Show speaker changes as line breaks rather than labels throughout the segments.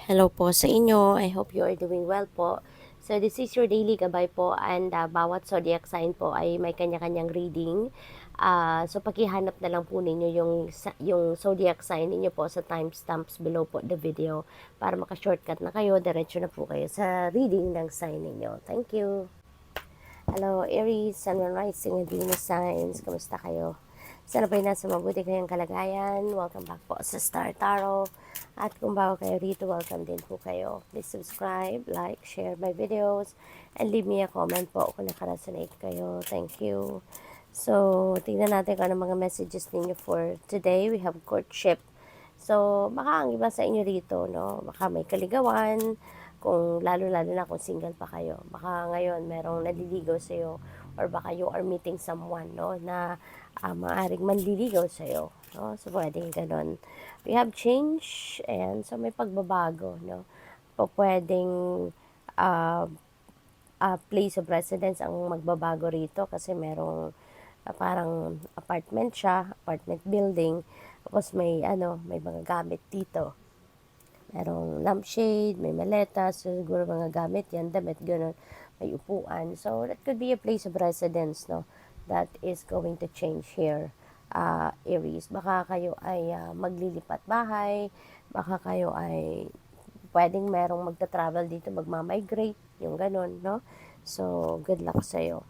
Hello po sa inyo. I hope you are doing well po. So this is your daily gabay po and bawat zodiac sign po ay may kanya-kanyang reading. So pakihanap na lang po ninyo yung zodiac sign ninyo po sa timestamps below po the video para maka-shortcut na kayo. Diretso na po kayo sa reading ng sign ninyo. Thank you. Hello Aries, Sun, Moon, Rising, and Venus signs. Kamusta kayo? Sana po'y nasa mabuti kayong kalagayan. Welcome back po sa Star Tarot. At kung bago kayo rito, welcome din po kayo. Please subscribe, like, share my videos, and leave me a comment po kung nakaresonate kayo. Thank you. So, tingnan natin kung ano mga messages ninyo for today. We have courtship. So, baka ang iba sa inyo rito, no? Baka may kaligawan, kung lalo-lalo na kung single pa kayo. Baka ngayon merong naliligaw sa'yo or baka you are meeting someone, no, na maaaring manliligaw sa'yo. No? So, pwedeng ganun. We have change and so may pagbabago, no? Pwedeng uh, place of residence ang magbabago rito kasi merong parang apartment siya, apartment building. Tapos may mga gamit dito. Merong lampshade, may maleta, so siguro mga gamit yan, damit, gano'n. May upuan. So, that could be a place of residence, no? That is going to change here, Aries. Baka kayo ay maglilipat bahay, baka kayo ay pwedeng merong magta-travel dito, magmamigrate, yung gano'n, no? So, good luck sa'yo.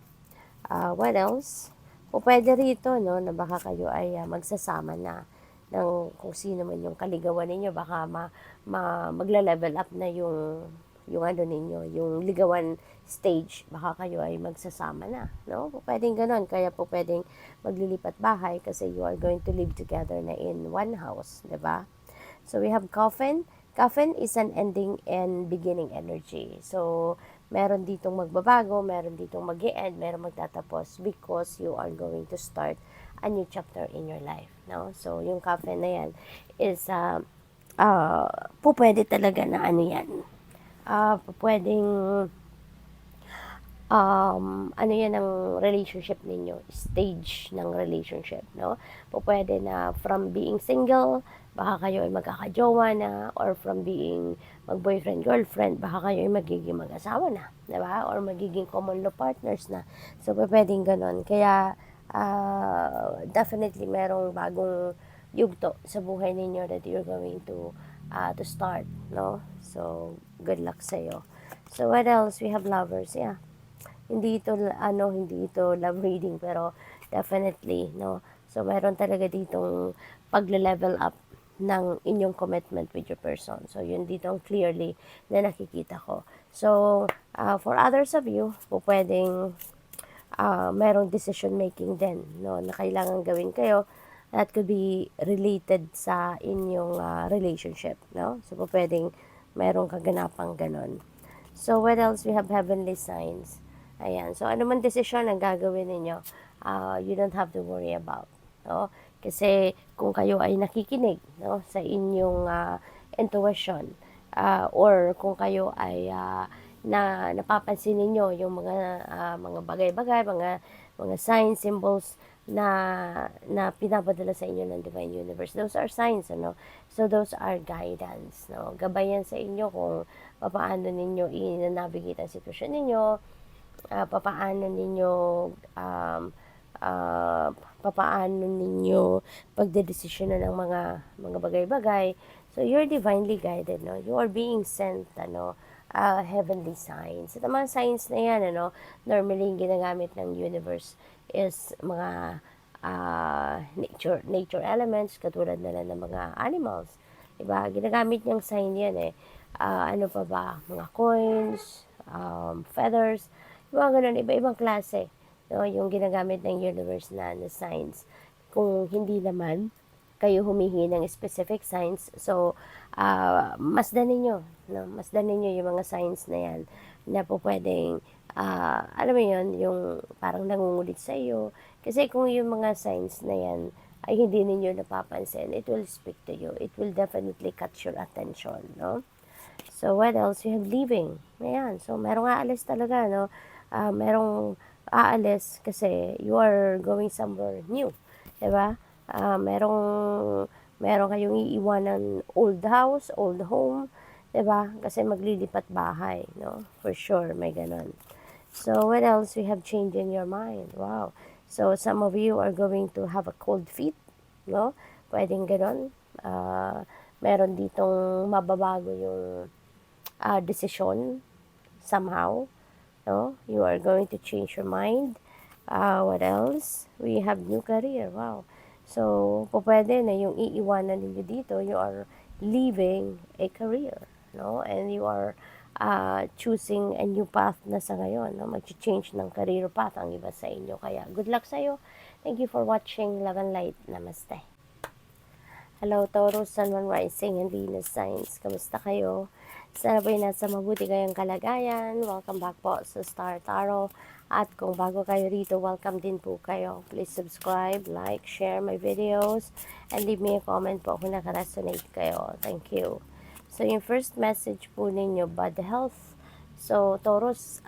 What else? O pwede rito, no, na baka kayo ay magsasama na ng kung sino man yung kaligawan ninyo, baka magla-level up na yung ano ninyo, yung ligawan stage, baka kayo ay magsasama na, no? Pwedeng ganon, kaya po pwedeng maglilipat bahay kasi you are going to live together na in one house, 'di ba? So we have coffin. Coffin is an ending and beginning energy. So meron ditong magbabago, meron ditong mag-e-end, meron magtatapos because you are going to start a new chapter in your life, no? So yung coffin na yan is pwede talaga na ano yan. Pwedeng ano yan ang relationship ninyo, stage ng relationship, no? Pwede na from being single, baka kayo ay magkakajowa na, or from being mag-boyfriend, girlfriend, baka kayo ay magiging mag-asawa na, diba? Or magiging common law partners na. So, pwedeng ganon. Kaya, definitely merong bagong yugto sa buhay ninyo that you're going to start, no? So, good luck sa'yo. So, what else? We have lovers, yeah. Hindi ito love reading, pero definitely, no? So, meron talaga ditong pagle-level up ng inyong commitment with your person. So, yun ditong clearly na nakikita ko. So, for others of you, pwedeng merong decision making din, no, na kailangan gawin kayo that could be related sa inyong relationship, no? So, pwedeng merong kaganapang ganon. So, what else? We have heavenly signs. Ayan. So, ano man desisyon ang gagawin ninyo, you don't have to worry about. No? Kasi kung kayo ay nakikinig, no, sa inyong intuition, or kung kayo ay na napapansin niyo yung mga bagay-bagay, mga signs, symbols na pinapadala sa inyo ng Divine Universe. Those are signs, ano? So, those are guidance, no? Gabayan sa inyo kung paano ninyo i-navigate ang sitwasyon ninyo, papaano ninyo um, uh, papaano ninyo pagdedesisyonan ng mga bagay-bagay. So you're divinely guided, no? You are being sent, heavenly signs. At ang mga signs na yan, normally yung ginagamit ng universe is mga nature elements, katulad na lang ng mga animals. Diba? Ginagamit niyang sign yan eh. Ano pa ba? Mga coins, feathers, mga ganun, iba-ibang klase, no, yung ginagamit ng universe na signs. Kung hindi naman kayo humihingi ng specific signs, so masdan ninyo, no, masdan ninyo yung mga signs na yan na po pwedeng alam mo yun, yung parang nangungulit sa iyo. Kasi kung yung mga signs na yan ay hindi ninyo napapansin, it will speak to you. It will definitely catch your attention, no? So, what else? You have leaving. Ayan. So, merong aalis talaga, no? Merong aalis kasi you are going somewhere new. Diba? Merong kayong iiwanan old house, old home, 'Diba? Kasi maglilipat bahay, no? For sure, may ganun. So, what else we have changed in your mind? Wow. So, some of you are going to have a cold feet, no? Pwedeng ganun. Meron ditong mababago yung desisyon somehow, no? You are going to change your mind. What else? We have new career. Wow. So, pwede na yung iiwanan ninyo dito, you are leaving a career, no? And you are choosing a new path na sa ngayon, no? Mag-change ng career path ang iba sa inyo. Kaya, good luck sa'yo. Thank you for watching Love and Light. Namaste. Hello, Taurus, Sun, Moon, Rising, and Venus signs. Kamusta kayo? Sana po'y nasa mabuti kayong kalagayan. Welcome back po sa Star Tarot. At kung bago kayo rito, welcome din po kayo. Please subscribe, like, share my videos, and leave me a comment po kung nakaresonate kayo. Thank you. So, yung first message po ninyo, bad health. So, Taurus,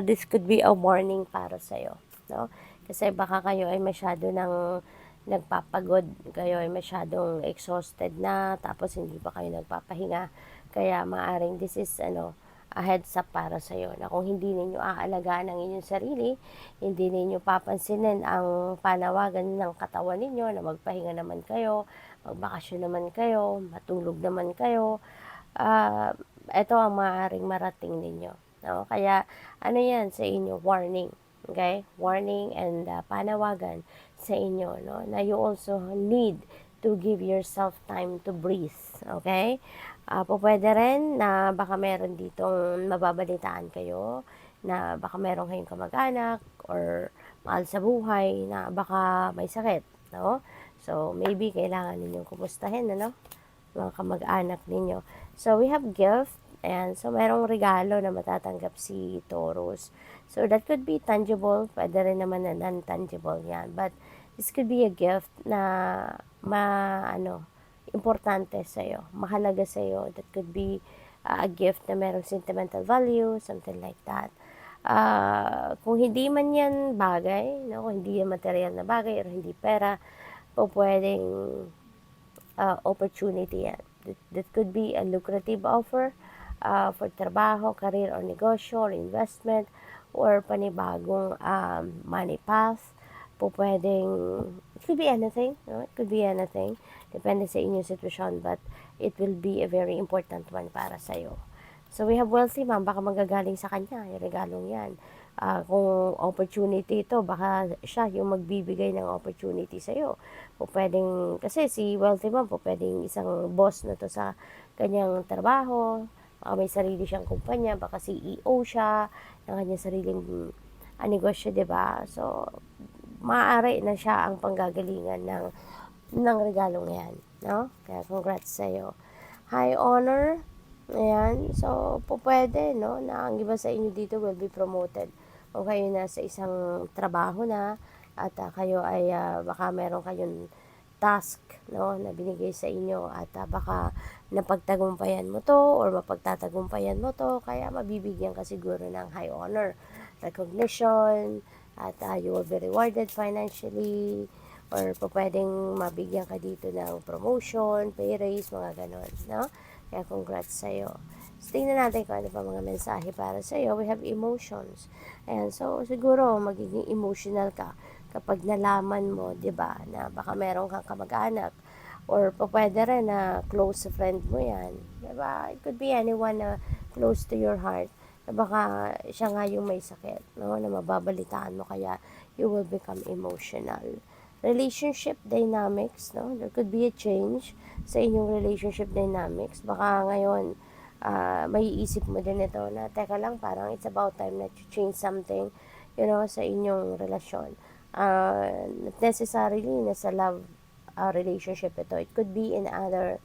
this could be a warning para sa'yo. No? Kasi baka kayo ay masyado ng nagpapagod, kayo ay masyadong exhausted na, tapos hindi pa kayo nagpapahinga. Kaya maaring this is a heads up para sa iyo na kung hindi ninyo aalagaan ang inyong sarili, hindi ninyo papansinin ang panawagan ng katawan ninyo na magpahinga naman kayo, magbakasyon naman kayo, matulog naman kayo, ito ang maaaring marating ninyo. No? Kaya ano yan sa inyo, warning. Okay? Warning and panawagan sa inyo, no? Na you also need to give yourself time to breathe. Okay? Pwede rin na baka meron ditong mababalitaan kayo, na baka meron kayong kamag-anak or mahal sa buhay na baka may sakit, no? So, maybe kailangan ninyong kumustahin, ano? Mga kamag-anak ninyo. So, we have gift, and so merong regalo na matatanggap si Taurus. So, that could be tangible, pwede rin naman na non-tangible yan. But, this could be a gift na importante sa'yo, mahalaga sa'yo. That could be a gift na merong sentimental value, something like that. Kung hindi man yan bagay, no? Kung hindi yan material na bagay or hindi pera, o pwedeng opportunity yan. That could be a lucrative offer for trabaho, career, or negosyo, or investment, or panibagong money path. Pwedeng, it could be anything, no? It could be anything, depende sa inyong sitwasyon, but it will be a very important one para sa'yo. So, we have wealthy ma'am, baka magagaling sa kanya, yung regalong yan. Kung opportunity ito, baka siya yung magbibigay ng opportunity sa'yo. Pwedeng, kasi si wealthy ma'am, pwedeng isang boss na to sa kanyang trabaho, baka may sarili siyang kumpanya, baka CEO siya, ng kanyang sariling negosyo, diba? So, maaari na siya ang panggagalingan ng regalong yan, no? Kaya congrats sa'yo. High honor, ayan, so pwede, no, na ang iba sa inyo dito will be promoted. O kayo na sa isang trabaho na, at kayo ay baka meron kayong task, no, na binigay sa inyo, at baka napagtagumpayan mo to or mapagtatagumpayan mo to, kaya mabibigyan ka siguro ng high honor, recognition, at you will be rewarded financially, or pwedeng mabigyan ka dito ng promotion, pay raise, mga ganon, no? Kaya congrats sa'yo. So, tingnan natin kung ano pa mga mensahe para sa'yo. We have emotions. And so, siguro, magiging emotional ka kapag nalaman mo, di ba, na baka meron kang kamag-anak, or pwede rin na close friend mo yan. Di ba? It could be anyone na close to your heart, na baka siya nga yung may sakit, no? Na mababalitaan mo, kaya you will become emotional. Relationship dynamics, no? There could be a change sa inyong relationship dynamics. Baka ngayon, may isip mo din ito na, teka lang, parang it's about time na to change something, you know, sa inyong relasyon. Not necessarily na sa love relationship ito. It could be in other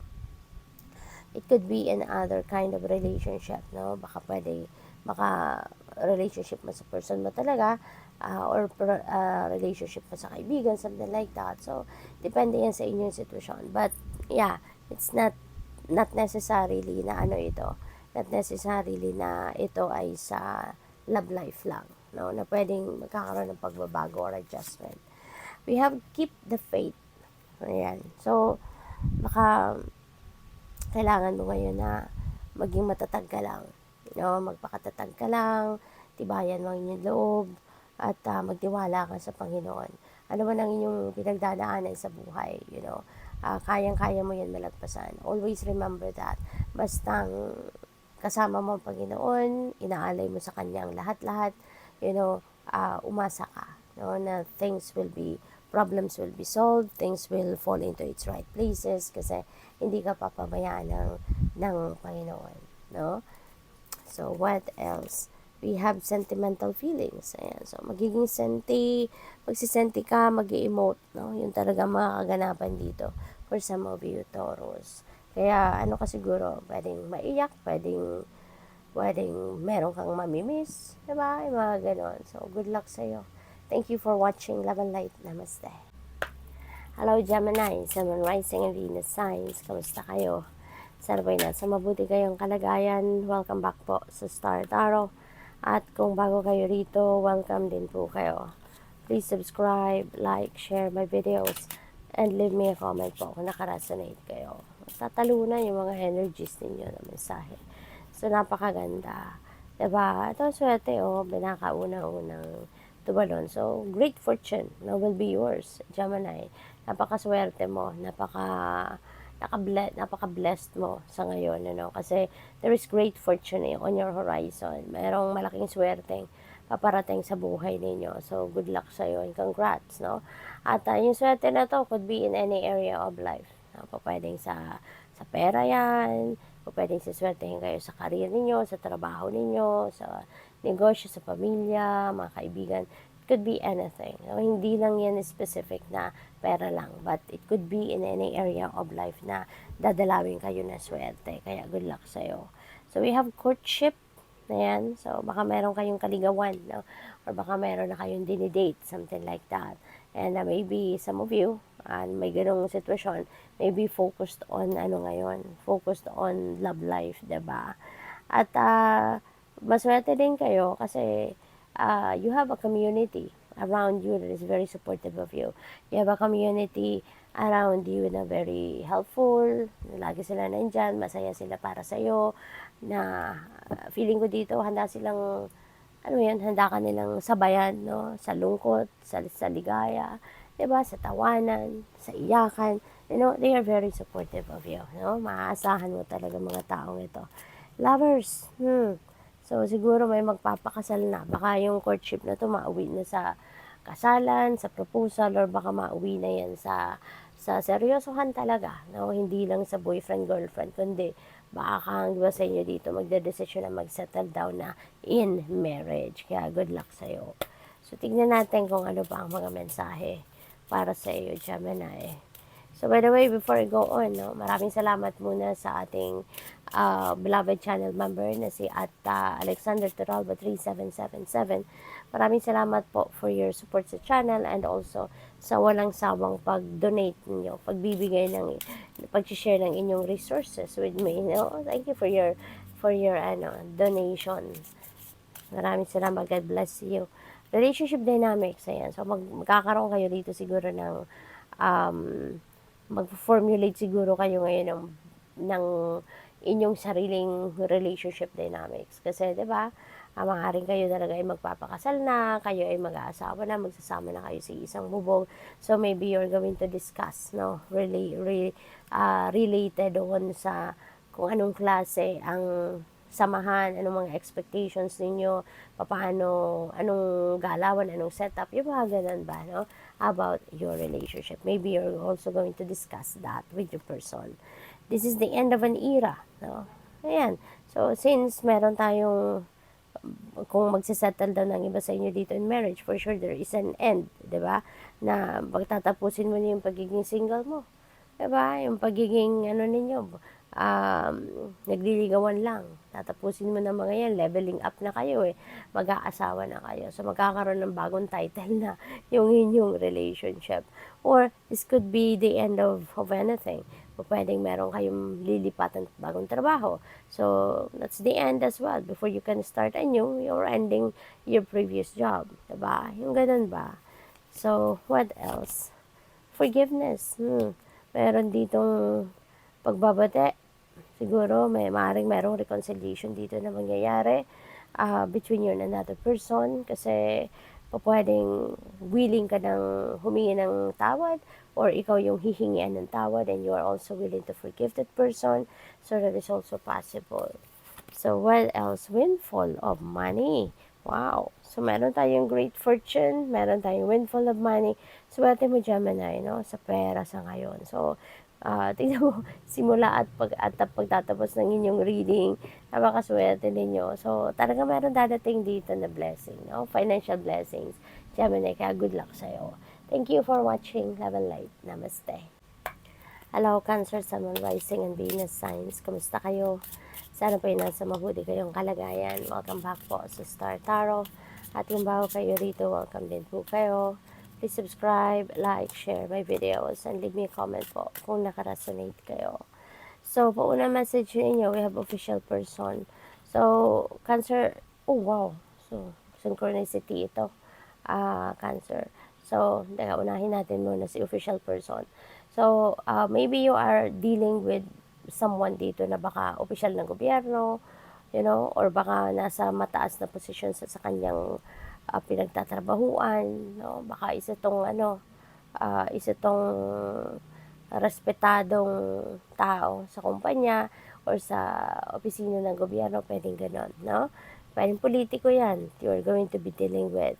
kind of relationship, no? Baka relationship mo sa person mo talaga, or relationship mo sa kaibigan, something like that. So, depende yan sa inyong sitwasyon. But, yeah, it's not necessarily na not necessarily na ito ay sa love life lang, no? Na pwedeng magkakaroon ng pagbabago or adjustment. We have keep the faith. Ayan. So, baka kailangan mo ngayon na maging matatag ka lang. No? Magpakatatag ka lang, tibayan mo ang inyong loob, at magtiwala ka sa Panginoon. Ano man ang inyong pinagdadaanan sa buhay, kayang-kaya mo yan malagpasan. Always remember that. Bastang kasama mo ang Panginoon, inaalay mo sa Kanyang lahat-lahat, umasa ka, na problems will be solved, things will fall into its right places, kasi hindi ka papabayaan ng Panginoon, no? So, what else? We have sentimental feelings. Ayan. So, magsisenti ka, mag-emote, no? Yung talaga mga kaganapan dito for some of you Taurus. Kaya, ano ka siguro, pwedeng maiyak, pwedeng meron kang mamimiss, diba? Yung mga ganon. So, good luck sa'yo. Thank you for watching Love and Light. Namaste. Hello, Gemini, Sun, Moon, Rising, and Venus signs. Kamusta kayo? Sana'y nasa mabuti kayong kalagayan. Welcome back po sa Star Tarot. At kung bago kayo rito, welcome din po kayo. Please subscribe, like, share my videos, and leave me a comment po kung nakaresonate kayo. Tatalunan yung mga energies ninyo na mensahe. So, napakaganda. Diba? Ito, swerte, binakauna-unang tumalon. So, great fortune will be yours, Gemini. Napakaswerte mo, napaka-blessed mo sa ngayon, kasi there is great fortune on your horizon. Mayroong malaking swerteng paparating sa buhay ninyo. So, good luck sa'yo and congrats, no? At yung swerte na to could be in any area of life. Pwedeng sa pera yan, pwedeng siswertehin kayo sa career ninyo, sa trabaho ninyo, sa negosyo, sa pamilya, mga kaibigan. Could be anything. Hindi lang yan specific na pera lang, but it could be in any area of life na dadalawin kayo na swerte. Kaya good luck sa'yo. So, we have courtship. Ayan. So, baka meron kayong kaligawan, no? Or baka meron na kayong dinidate, something like that. And maybe some of you, may ganong sitwasyon, maybe focused on focused on love life, diba? At maswerte din kayo kasi you have a community around you that is very supportive of you. You have a community around you na very helpful, lagi sila nandyan, masaya sila para sa'yo, na feeling ko dito, handa ka nilang sabayan, no? Sa lungkot, sa ligaya, diba? Sa tawanan, sa iyakan, they are very supportive of you, no? Maaasahan mo talaga mga taong ito. Lovers, So, siguro may magpapakasal na. Baka yung courtship na to mauwi na sa kasalan, sa proposal, or baka mauwi na yan sa seryosohan talaga. No? Hindi lang sa boyfriend-girlfriend, kundi baka kang sa inyo dito magdedesisyon na mag-settle down na in marriage. Kaya good luck sa'yo. So, tignan natin kung ano pa ang mga mensahe para sa iyo, Gemini. So, by the way, before I go on, maraming salamat muna sa ating beloved channel member na si Alexander Turalba 3777. Maraming salamat po for your support sa channel and also sa walang sawang pag-donate ninyo, pag-share ng inyong resources with me. Thank you for your donation. Maraming salamat. God bless you. Relationship dynamics, ayan. So, magkakaroon kayo dito siguro ng mag-formulate siguro kayo ngayon ng inyong sariling relationship dynamics. Kasi, di ba, maaaring kayo talaga ay magpapakasal na, kayo ay mag-aasawa na, magsasama na kayo sa isang bubong. So, maybe you're going to discuss, related on sa kung anong klase ang samahan, anong mga expectations ninyo, anong galawan, anong setup, yung mga ganun ba, about your relationship. Maybe you're also going to discuss that with your person. This is the end of an era, Ayan. So, since meron tayong, kung magsisettle down ng iba sa inyo dito in marriage, for sure there is an end, diba? Na pagtatapusin mo na yung pagiging single mo. Diba? Yung pagiging, ninyo, nagliligawan lang. Tatapusin mo na mga yan, leveling up na kayo mag-aasawa na kayo. So, magkakaroon ng bagong title na yung inyong relationship. Or, this could be the end of anything. Pwedeng meron kayong lilipatan at bagong trabaho. So, that's the end as well. Before you can start anew, you're ending your previous job. Diba? Yung ganun ba? So, what else? Forgiveness. Meron ditong pagbabate. siguro maaaring merong reconciliation dito na mangyayari between you and another person, kasi pupuwedeng willing ka ng humingi ng tawad or ikaw yung hihingian ng tawad and you are also willing to forgive that person. So that is also possible. So what else? Windfall of money. Wow. So meron tayong great fortune, meron tayong windfall of money. Swerte mo, Gemini, no? Sa pera sa ngayon. So, tingnan mo, simula at pagtatapos ng inyong reading, napakaswerte ninyo. So, talaga meron dadating dito na blessing, no? Financial blessings. Gemini, kaya good luck sa'yo. Thank you for watching. Love and light. Namaste. Hello, Cancer, Sun, Moon, Rising, and Venus signs. Kamusta kayo? Sana po ay nasa mabuti kayong kalagayan. Welcome back po sa Star Tarot. At kung bago kayo rito, welcome din po kayo. Please subscribe, like, share my videos, and leave me a comment po kung nakaresonate kayo. So, pauna message ninyo, we have official person. So, Cancer, oh wow. So, synchronicity ito. Cancer. So, unahin natin muna si official person. So, maybe you are dealing with someone dito na baka opisyal ng gobyerno, or baka nasa mataas na posisyon sa kanyang pinagtatrabahuan, no? Baka isa tong respetadong tao sa kumpanya or sa opisina ng gobyerno, pwedeng ganon, no? Pwedeng politiko yan, you're going to be dealing with.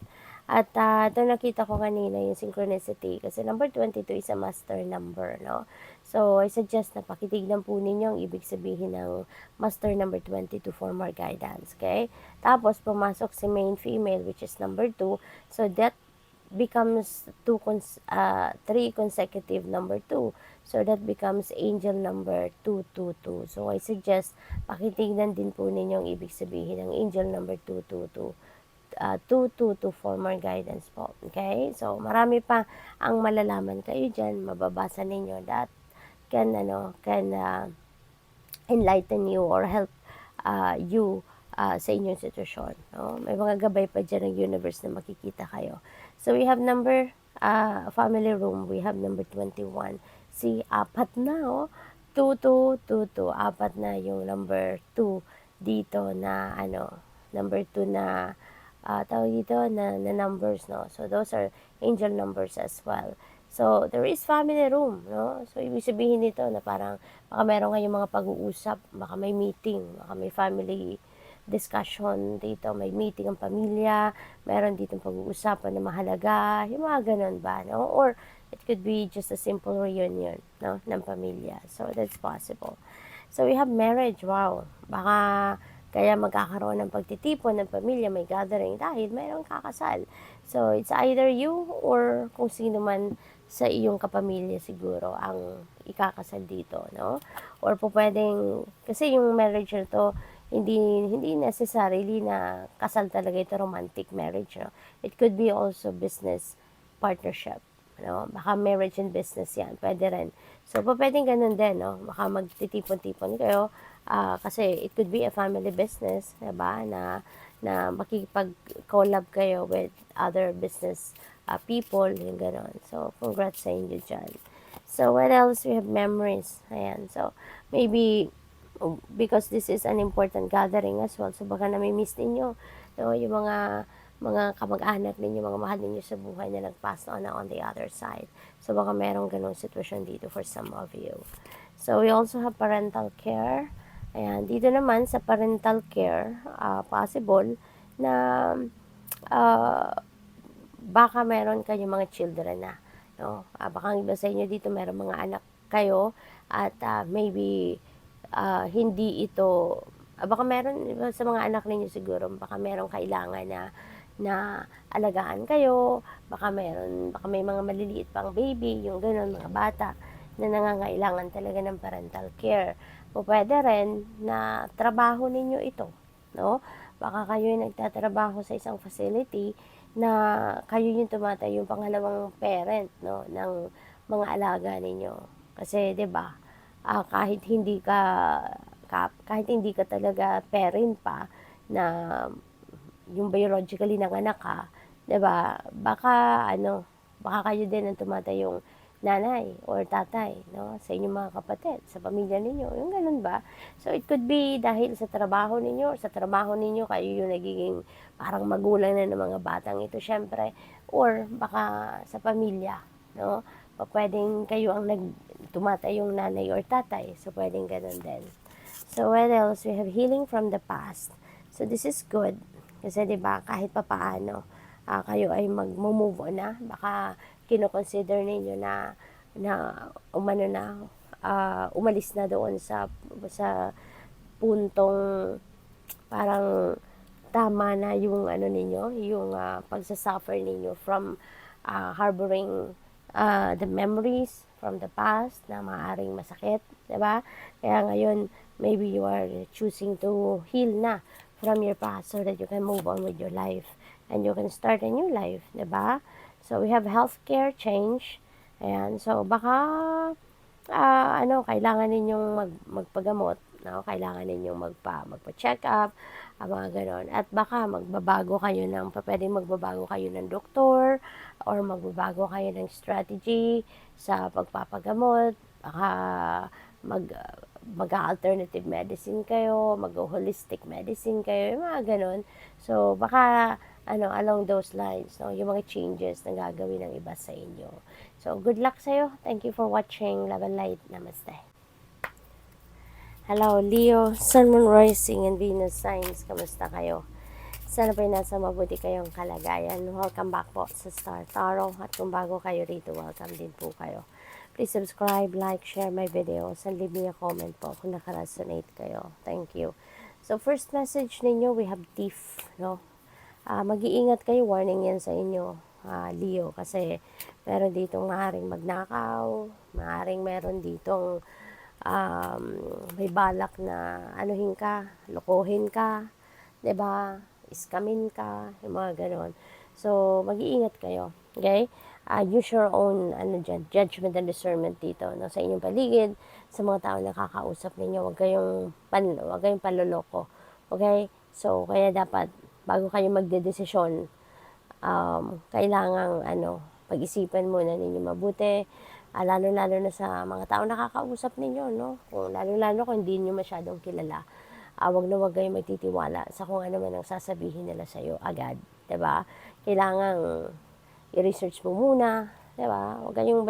At ito nakita ko kanina yung synchronicity kasi number 22 is a master number, no? So, I suggest na pakitignan po ninyo ang ibig sabihin ng master number 22 for more guidance, okay? Tapos, pumasok si main female, which is number 2. So, that becomes 3 consecutive number 2. So, that becomes angel number 222. So, I suggest pakitignan din po ninyo ang ibig sabihin ng angel number 222. 222 for more guidance po. Okay? So, marami pa ang malalaman kayo dyan. Mababasa ninyo that can enlighten you or help you sa inyong sitwasyon. No? May mga gabay pa dyan ng universe na makikita kayo. So, we have number, family room, we have number 21. See, apat na, 2222. Apat na yung number 2 dito na, number 2 na, tawag dito na numbers, no? So, those are angel numbers as well. So, there is family room, no? So, ibig sabihin nito na parang baka meron kayong mga pag-uusap, baka may meeting, baka may family discussion dito, may meeting ang pamilya, meron ditong pag-uusapan na mahalaga, yung mga ganun ba, no? Or, it could be just a simple reunion, no? Ng pamilya. So, that's possible. So, we have marriage, wow. Baka kaya magkakaroon ng pagtitipon ng pamilya, may gathering dahil mayroong kakasal. So, it's either you or kung sino man sa iyong kapamilya siguro ang ikakasal dito, no? Or po pwedeng, kasi yung marriage na to, hindi necessarily na kasal talaga ito, romantic marriage, no? It could be also business partnership, no? Baka marriage and business yan, pwede rin. So, pwedeng ganun din, no? Baka magtitipon-tipon kayo, kasi it could be a family business, diba? Na makikipag-collab kayo with other business people, yung gano'n. So, congrats sa inyo dyan. So, what else? We have memories. Ayan. So, maybe, because this is an important gathering as well, so baka nami-miss ninyo, no? Yung mga kamag-anak ninyo, mga mahal ninyo sa buhay na nag-pass on the other side. So, baka merong ganong sitwasyon dito for some of you. So, we also have parental care. Ayan. Dito naman sa parental care, possible na baka meron kayong mga children na, no? Baka iba sa inyo dito meron mga anak kayo at maybe hindi ito, baka meron sa mga anak ninyo siguro, baka meron kailangan na alagaan kayo, baka may mga maliliit pang baby, yung gano'n, mga bata na nangangailangan talaga ng parental care. O pwede rin na trabaho ninyo ito, no? Baka kayo yung nagtatrabaho sa isang facility na kayo yung yung pangalawang parent, no, ng mga alaga ninyo. Kasi 'di ba, kahit hindi ka talaga parent pa na yung biologically nanganak ka, 'di ba? Baka kayo din ang nanay or tatay, no? Sa inyong mga kapatid, sa pamilya ninyo, yung ganun ba? So, it could be dahil sa trabaho ninyo, sa trabaho ninyo, kayo yung nagiging parang magulang na ng mga batang ito, syempre, or baka sa pamilya, no? Pwedeng kayo ang tumatay yung nanay or tatay, so pwedeng ganun din. So, what else? We have healing from the past. So, this is good. Kasi, di ba, kahit papaano, kayo ay mag-move on na. Baka, kino-consider ninyo na umano na, umalis na doon sa puntong parang tama na yung ano ninyo, yung pagsasuffer ninyo from harboring the memories from the past na maaaring masakit, 'di ba? Kaya ngayon, maybe you are choosing to heal na from your past so that you can move on with your life and you can start a new life, 'di ba? So we have healthcare change. Ayan, so baka kailangan ninyong magpagamot, no? Kailangan ninyong magpa-check up, mga gano'n. At baka pwedeng magbabago kayo ng doktor or magbabago kayo ng strategy sa pagpapagamot. Baka mag-alternative medicine kayo, mag-holistic medicine kayo, yung mga gano'n. So, baka along those lines, no? Yung mga changes na gagawin ng iba sa inyo. So, good luck sa'yo. Thank you for watching Love and Light. Namaste. Hello, Leo, Sun, Moon, Rising, and Venus signs. Kamusta kayo? Sana po'y nasa mabuti kayong kalagayan. Welcome back po sa Star Tarot. At kung bago kayo rito, welcome din po kayo. Please subscribe, like, share my videos, and leave me a comment po kung nakaresonate kayo. Thank you. So, first message ninyo, we have thief, no? Mag-iingat kayo, warning yan sa inyo, Leo, kasi meron ditong maaaring magnakaw, maaaring meron ditong may balak na anuhin ka, lokohin ka, 'di ba? Iskamin ka, yung mga ganon. So, mag-iingat kayo, okay? Use your own judgment and discernment dito, no, sa inyong paligid, sa mga tao na kakausap ninyo. Huwag kayong panloloko, okay? So, kaya dapat bago kayo magdedesisyon, kailangang pag-isipan muna ninyo mabuti, lalo-lalo na sa mga tao nakakausap ninyo, no? Lalo-lalo kung hindi niyo masyadong kilala, wag na wag kayong magtitiwala sa kung ano man ang sasabihin nila sa'yo agad, 'di ba? Kailangang i-research mo muna, 'di ba? Huwag kayong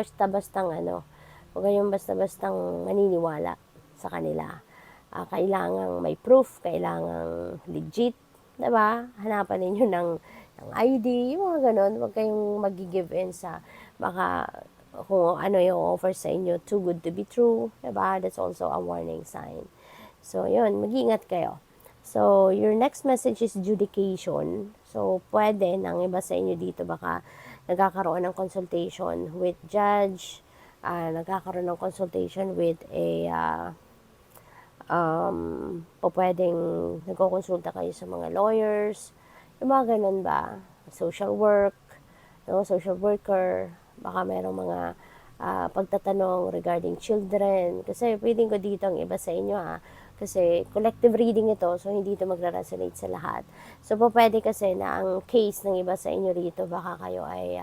basta-bastang maniniwala sa kanila. Kailangang may proof, kailangang legit, 'di ba? Hanapan ninyo ng ID, yung mga ganun. Huwag kayong mag-give in sa baka kung ano yung offer sa inyo, too good to be true, 'di ba? That's also a warning sign. So, yun, mag-iingat kayo. So, your next message is judication. So, pwede ng iba sa inyo dito baka nagkakaroon ng consultation with judge, nagkakaroon ng consultation with a pwedeng nagkokonsulta kayo sa mga lawyers, yung mga ganun ba, social work, no, social worker, baka merong mga pagtatanong regarding children, kasi pwedeng ko dito ang iba sa inyo kasi collective reading ito, so hindi ito magre-resonate sa lahat. So, pwede kasi na ang case ng iba sa inyo rito, baka kayo ay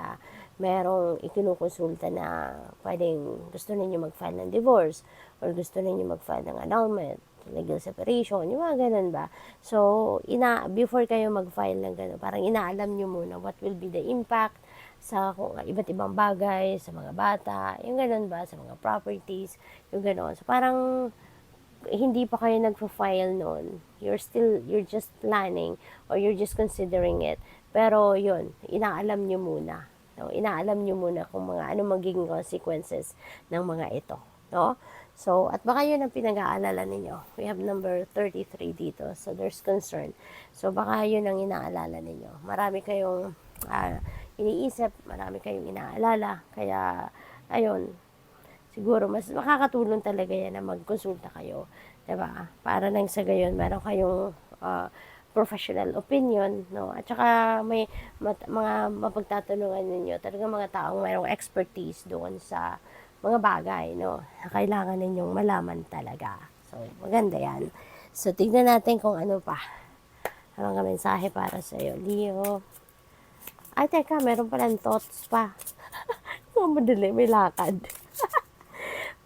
merong ikinukonsulta na pwedeng gusto ninyo mag-file ng divorce or gusto ninyo mag-file ng annulment, legal separation, yung mga ganun ba. So, before kayo mag-file ng ganun, parang inaalam nyo muna what will be the impact sa iba't ibang bagay, sa mga bata, yung ganun ba, sa mga properties, yung ganun. So, parang hindi pa kayo nagpa-file noon. You're just planning or you're just considering it. Pero yun, inaalam nyo muna. No? Inaalam nyo muna kung ano magiging consequences ng mga ito. No? So, at baka yun ang pinag-aalala ninyo. We have number 33 dito. So, there's concern. So, baka yun ang inaalala ninyo. Marami kayong iniisip, marami kayong inaalala. Kaya, ayun, siguro mas makakatulong talaga yan na magkonsulta kayo, 'di ba? Para nang sa gayon meron kayong professional opinion, no? At saka may mga mapagtatanungan ninyo, talagang mga taong mayroong expertise doon sa mga bagay, no? Na kailangan ninyong malaman talaga. So, maganda 'yan. So, tignan natin kung ano pa. Ang mga mensahe para sa iyo, Leo. Ay, teka, meron palang thoughts pa. Madali, may lakad.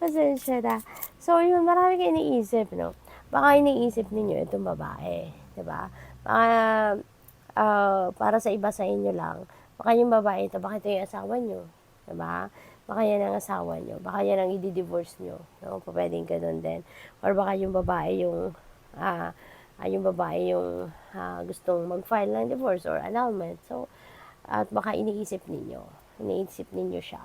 Pasensya na. So, yun, marami kayo iniisip, no? Baka iniisip ninyo itong babae, di ba? Baka, para sa iba sa inyo lang, baka yung babae ito, baka ito yung asawa nyo, di ba? Baka yan ang asawa nyo, baka yan ang i-divorce nyo, no? Pwedeng ganun din. Or baka yung babae yung gustong mag-file ng divorce or annulment. So, at baka iniisip ninyo siya.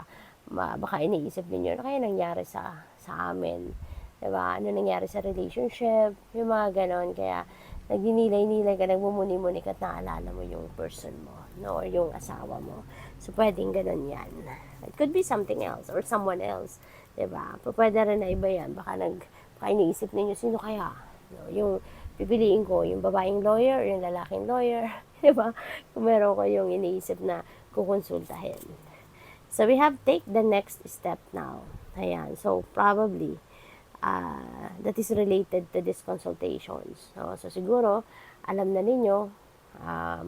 Baka iniisip ninyo, ano kaya nangyari sa amin? Diba? Ano nangyari sa relationship? Yung mga ganon. Kaya, nagdinilay-nilay ka, nagmumuni-muni ka at naalala mo yung person mo, no? Or yung asawa mo. So, pwedeng ganon yan. It could be something else or someone else. Diba? Pwede rin na iba yan. Baka iniisip ninyo, sino kaya? No? Yung pipiliin ko, yung babaeng lawyer, yung lalaking lawyer. Diba? Kung meron ko yung iniisip na kukonsultahin. So, we have take the next step now. Ayan. So, probably, that is related to these consultations. So, siguro, alam na ninyo,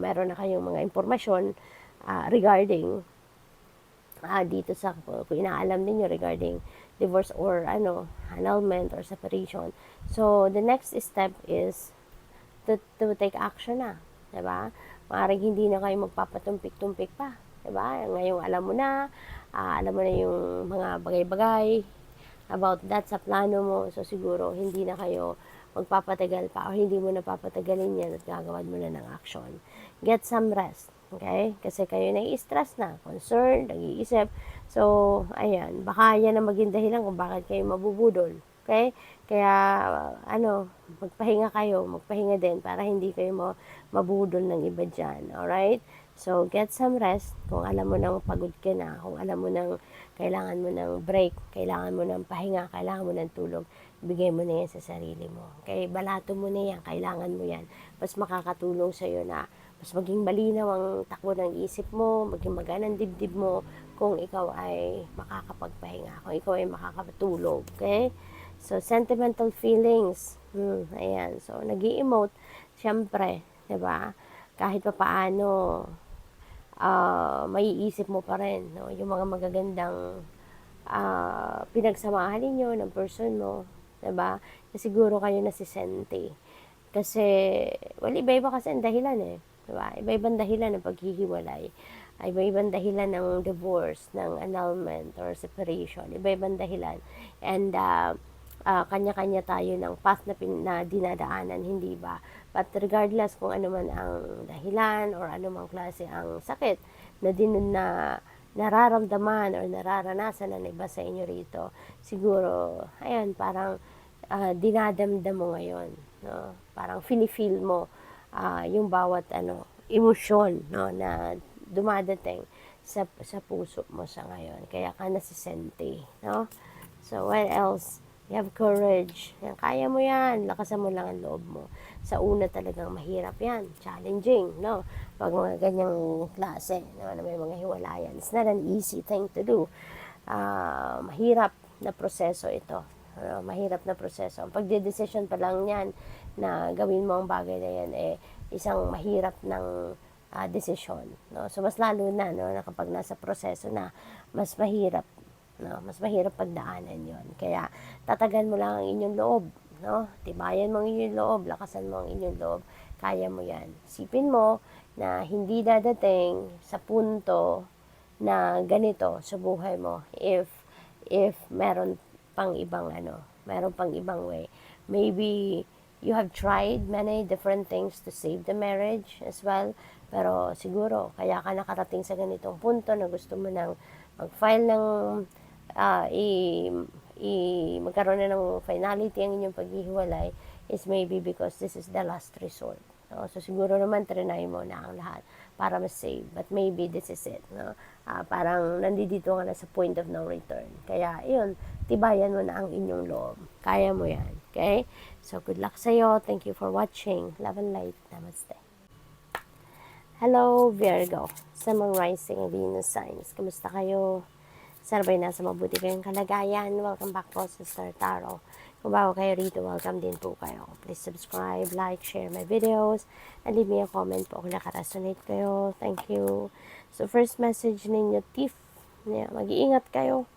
meron na kayong mga impormasyon regarding dito sa, kung inaalam ninyo regarding divorce or annulment or separation. So, the next step is to take action na. Diba? Maaaring hindi na kayo magpapatumpik-tumpik pa. Diba? Ngayong alam mo na yung mga bagay-bagay about that sa plano mo. So, siguro, hindi na kayo magpapatagal pa o hindi mo na papatagalin yan at gagawan mo na ng action. Get some rest. Okay? Kasi kayo nai-stress na, concerned, nag-iisip. So, ayan, baka yan ang maging dahilan kung bakit kayo mabubudol. Okay? Kaya, magpahinga din para hindi kayo mabudol ng iba dyan. Alright? So, get some rest. Kung alam mo nang pagod ka na, kung alam mo nang kailangan mo ng break, kailangan mo ng pahinga, kailangan mo ng tulog, bigay mo na yan sa sarili mo. Okay? Balato mo na yan, kailangan mo yan. Mas makakatulong sa'yo na mas maging malinaw ang takbo ng isip mo, maging magaan ang dibdib mo kung ikaw ay makakapagpahinga, kung ikaw ay makakatulog. Okay? So, sentimental feelings. Ayan. So, nag-i-emote, syempre, diba? Kahit pa paano, maiisip mo pa rin, no? Yung mga magagandang pinagsamahan ninyo ng person mo, diba? Na siguro kayo nasisente. Kasi, iba-iba kasi ang dahilan eh. Diba? Iba-ibang dahilan ng paghihiwalay. Iba-ibang dahilan ng divorce, ng annulment, or separation. Iba-ibang dahilan. And, kanya-kanya tayo ng path na dinadaanan, hindi ba? But regardless kung ano man ang dahilan or ano mang klase ang sakit na nararamdaman or nararanasan ng iba sa inyo rito, siguro, ayan, parang dinadamdam mo ngayon. No? Parang feel mo yung bawat emosyon, no, na dumadating sa puso mo sa ngayon. Kaya ka nasisente. No? So, what else? You have courage. Yan, kaya mo yan. Lakasan mo lang ang loob mo. Sa una talagang mahirap yan. Challenging, no? Pag mga ganyang klase, no, na may mga hiwalayan. It's not an easy thing to do. Mahirap na proseso ito. Mahirap na proseso. Ang pagdedesisyon pa lang yan na gawin mo ang bagay na yan, isang mahirap ng desisyon. No? So, mas lalo na, no, na kapag nasa proseso na, mas mahirap. No, mas mahirap pagdaanan yon. Kaya, tatagan mo lang ang inyong loob. No? Tibayan mo ang inyong loob, lakasan mo ang inyong loob. Kaya mo yan. Isipin mo na hindi dadating sa punto na ganito sa buhay mo if meron pang ibang way. Maybe you have tried many different things to save the marriage as well. Pero siguro, kaya ka nakarating sa ganitong punto na gusto mo nang mag-file ng magkaroon na ng finality ang inyong paghihiwalay is maybe because this is the last resort. No? So, siguro naman, trinay mo na ang lahat para ma-save. But maybe this is it. No? Parang nandito ka na sa point of no return. Kaya, yun, tibayan mo na ang inyong loob. Kaya mo yan. Okay? So, good luck sa'yo. Thank you for watching. Love and light. Namaste. Hello, Virgo. Sun, Moon, Rising, Venus signs. Kamusta kayo? Sana nasa mabuti kayong kalagayan. Welcome back po sa Star Tarot. Kung bago kayo rito, welcome din po kayo. Please subscribe, like, share my videos, and leave me a comment po kung nakaresonate kayo. Thank you. So, first message ninyo, Thief. Yeah, mag-iingat kayo,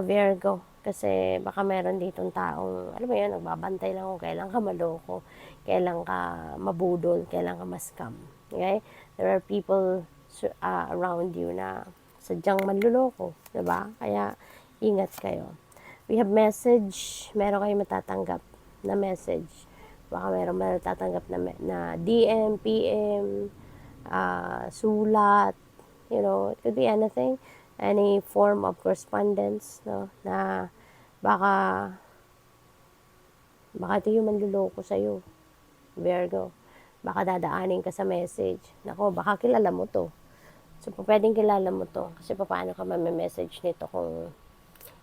Virgo. Kasi baka meron ditong taong, alam mo yun, nagbabantay lang kung kailan ka maloko, kailan ka mabudol, kailan ka ma-scam. Okay? There are people around you na sadyang manluloko, diba? Kaya, ingat kayo. We have message, meron kayong matatanggap na message. Baka meron matatanggap na DM, PM, sulat, you know, it could be anything, any form of correspondence, no, na baka ito yung manluloko sa'yo, Virgo. Baka dadaanin ka sa message. Nako, baka kilala mo to. So, pwedeng kilala mo to. Kasi paano ka message nito kung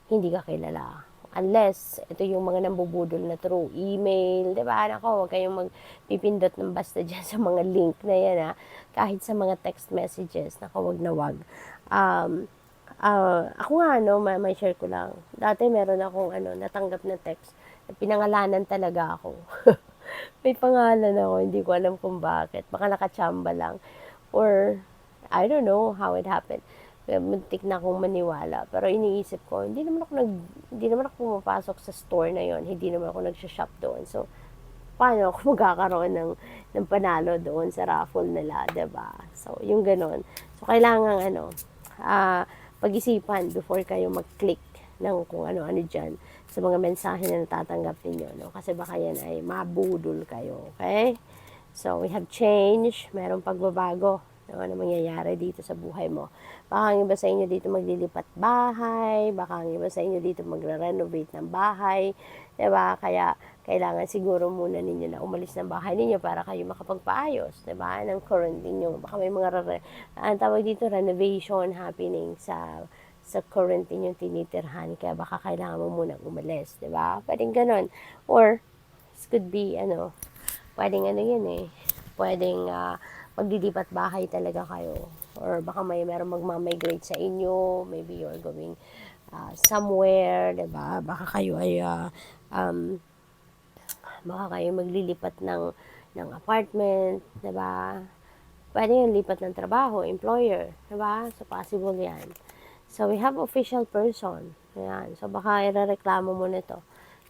hindi ka kilala? Unless, ito yung mga nambubudol na through email, di ba? Nako, huwag kayong magpipindot ng basta dyan sa mga link na yan, ha? Kahit sa mga text messages, nako, wag na wag. Ako nga, no, may share ko lang. Dati meron akong, natanggap na text. Pinangalanan talaga ako. May pangalan ako, hindi ko alam kung bakit. Baka nakachamba lang. Or, I don't know how it happened. Muntik na akong maniwala. Pero iniisip ko, hindi naman ako pumapasok sa store na yon. Hindi naman ako nagsha-shop doon. So, paano ako magkakaroon ng panalo doon sa raffle nila, diba? So, yung ganon. So, kailangan, pag-isipan before kayo mag-click ng kung ano-ano dyan sa mga mensahe na natatanggap ninyo, no? Kasi baka yan ay mabudol kayo, okay? So, we have change, merong pagbabago, no? Ano mangyayari dito sa buhay mo. Baka ang iba sa inyo dito maglilipat bahay, baka ang iba sa inyo dito magre-renovate ng bahay, diba? Kaya, kailangan siguro muna ninyo na umalis ng bahay ninyo para kayo makapagpaayos, diba? Ng current ninyo. Baka may mga, ang tawag dito, renovation happening sa current ninyong tinitirhan, kaya baka kailangan mo munang umalis, di ba? Pwedeng ganon. Or, this could be, pwedeng pwedeng maglilipat bahay talaga kayo. Or baka meron magmamigrate sa inyo, maybe you're going somewhere, di ba? Baka kayo ay, baka kayo maglilipat ng apartment, di ba? Pwede yung lipat ng trabaho, employer, di ba? So, possible yan. So, we have official person. Ayan. So, baka irereklamo mo nito.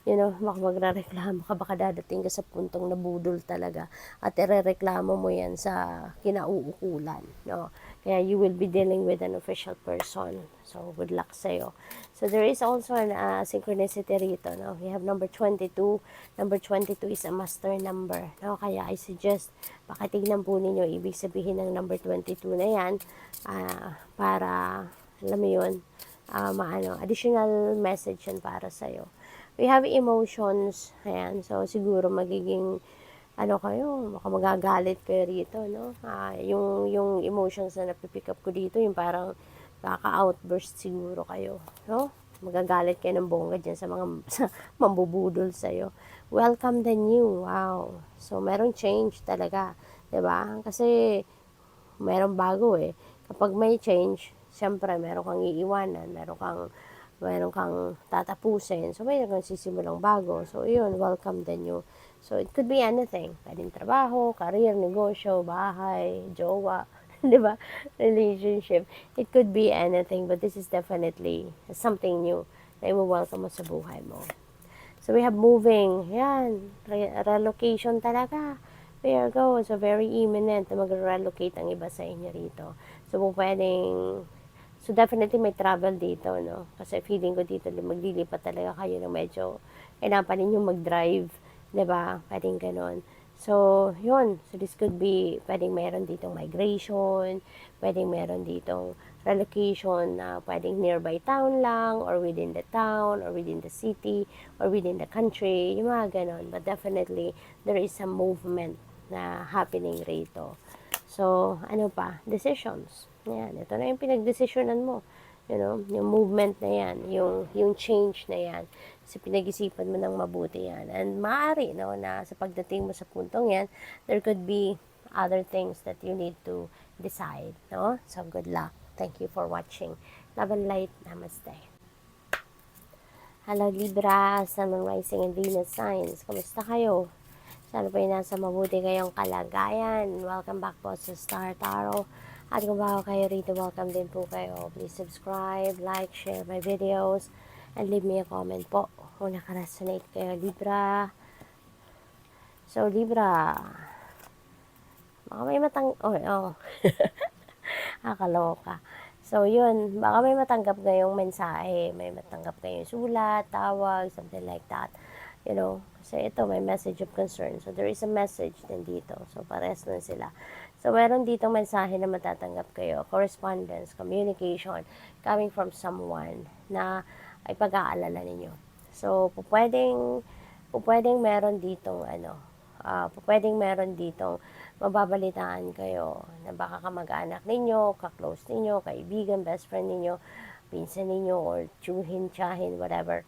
You know, baka magrereklamo ka, baka dadating ka sa puntong nabudol talaga. At irereklamo mo yan sa kinauukulan. No? Kaya you will be dealing with an official person. So, good luck sa'yo. So, there is also an synchronicity rito. No? We have number 22. Number 22 is a master number. No? Kaya I suggest, baka tignan po ninyo, ibig sabihin ng number 22 na yan, para alam mo yun, additional message yan para sa'yo. We have emotions, ayan, so siguro magiging, kayo, baka magagalit kayo rito, no? Yung emotions na napipick up ko dito, yung parang kaka-outburst siguro kayo, no? Magagalit kayo ng bongga dyan sa mga mambubudol sa'yo. Welcome the new, wow. So, merong change talaga, diba? Kasi, merong bago Kapag may change, siyempre, meron kang iiwanan, meron kang tatapusin. So, meron kang sisimulang bago. So, yun, welcome the new. So, it could be anything. Pwedeng trabaho, career, negosyo, bahay, jowa, di ba? Relationship. It could be anything, but this is definitely something new na i-welcome mo sa buhay mo. So, we have moving. Yan. Relocation talaga. There go. So, very imminent na mag-relocate ang iba sa inyo rito. So, definitely may travel dito, no? Kasi feeling ko dito, maglilipat talaga kayo ng medyo, kailangan pa ninyo mag-drive, diba? Pwedeng ganon. So, yun. So, this could be, pwedeng meron ditong migration, pwedeng meron ditong relocation na pwedeng nearby town lang, or within the town, or within the city, or within the country, yung mga ganon. But definitely, there is some movement na happening rito. So, ano pa? Decisions. Yan. Ito na yung pinagdesisyonan mo. You know, yung movement na yan, yung change na yan. Kasi pinag-isipan mo ng mabuti yan. And maaari, no, na sa pagdating mo sa puntong yan, there could be other things that you need to decide, no? So, good luck. Thank you for watching. Love and light. Namaste. Hello, Libra, Sun, Moon, Rising, and Venus signs. Kamusta kayo? Sana po yung nasa mabuti kayong kalagayan. Welcome back po sa Star Tarot. At kung bago kayo rito, welcome din po kayo. Please subscribe, like, share my videos, and leave me a comment po kung nakaresonate kayo, Libra. So, Libra, baka may nakakaloka. So, yun, baka may matanggap ngayong mensahe, may matanggap ngayong sulat, tawag, something like that. You know, kasi ito, may message of concern. So, there is a message din dito. So, pares na sila. So, meron dito mensahe na matatanggap kayo. Correspondence, communication, coming from someone na ay pag-aalala ninyo. So, pwedeng meron ditong pwedeng meron ditong mababalitaan kayo na baka kamag-anak ninyo, ka-close ninyo, kaibigan, best friend ninyo, pinsan ninyo, or tsuhin, whatever,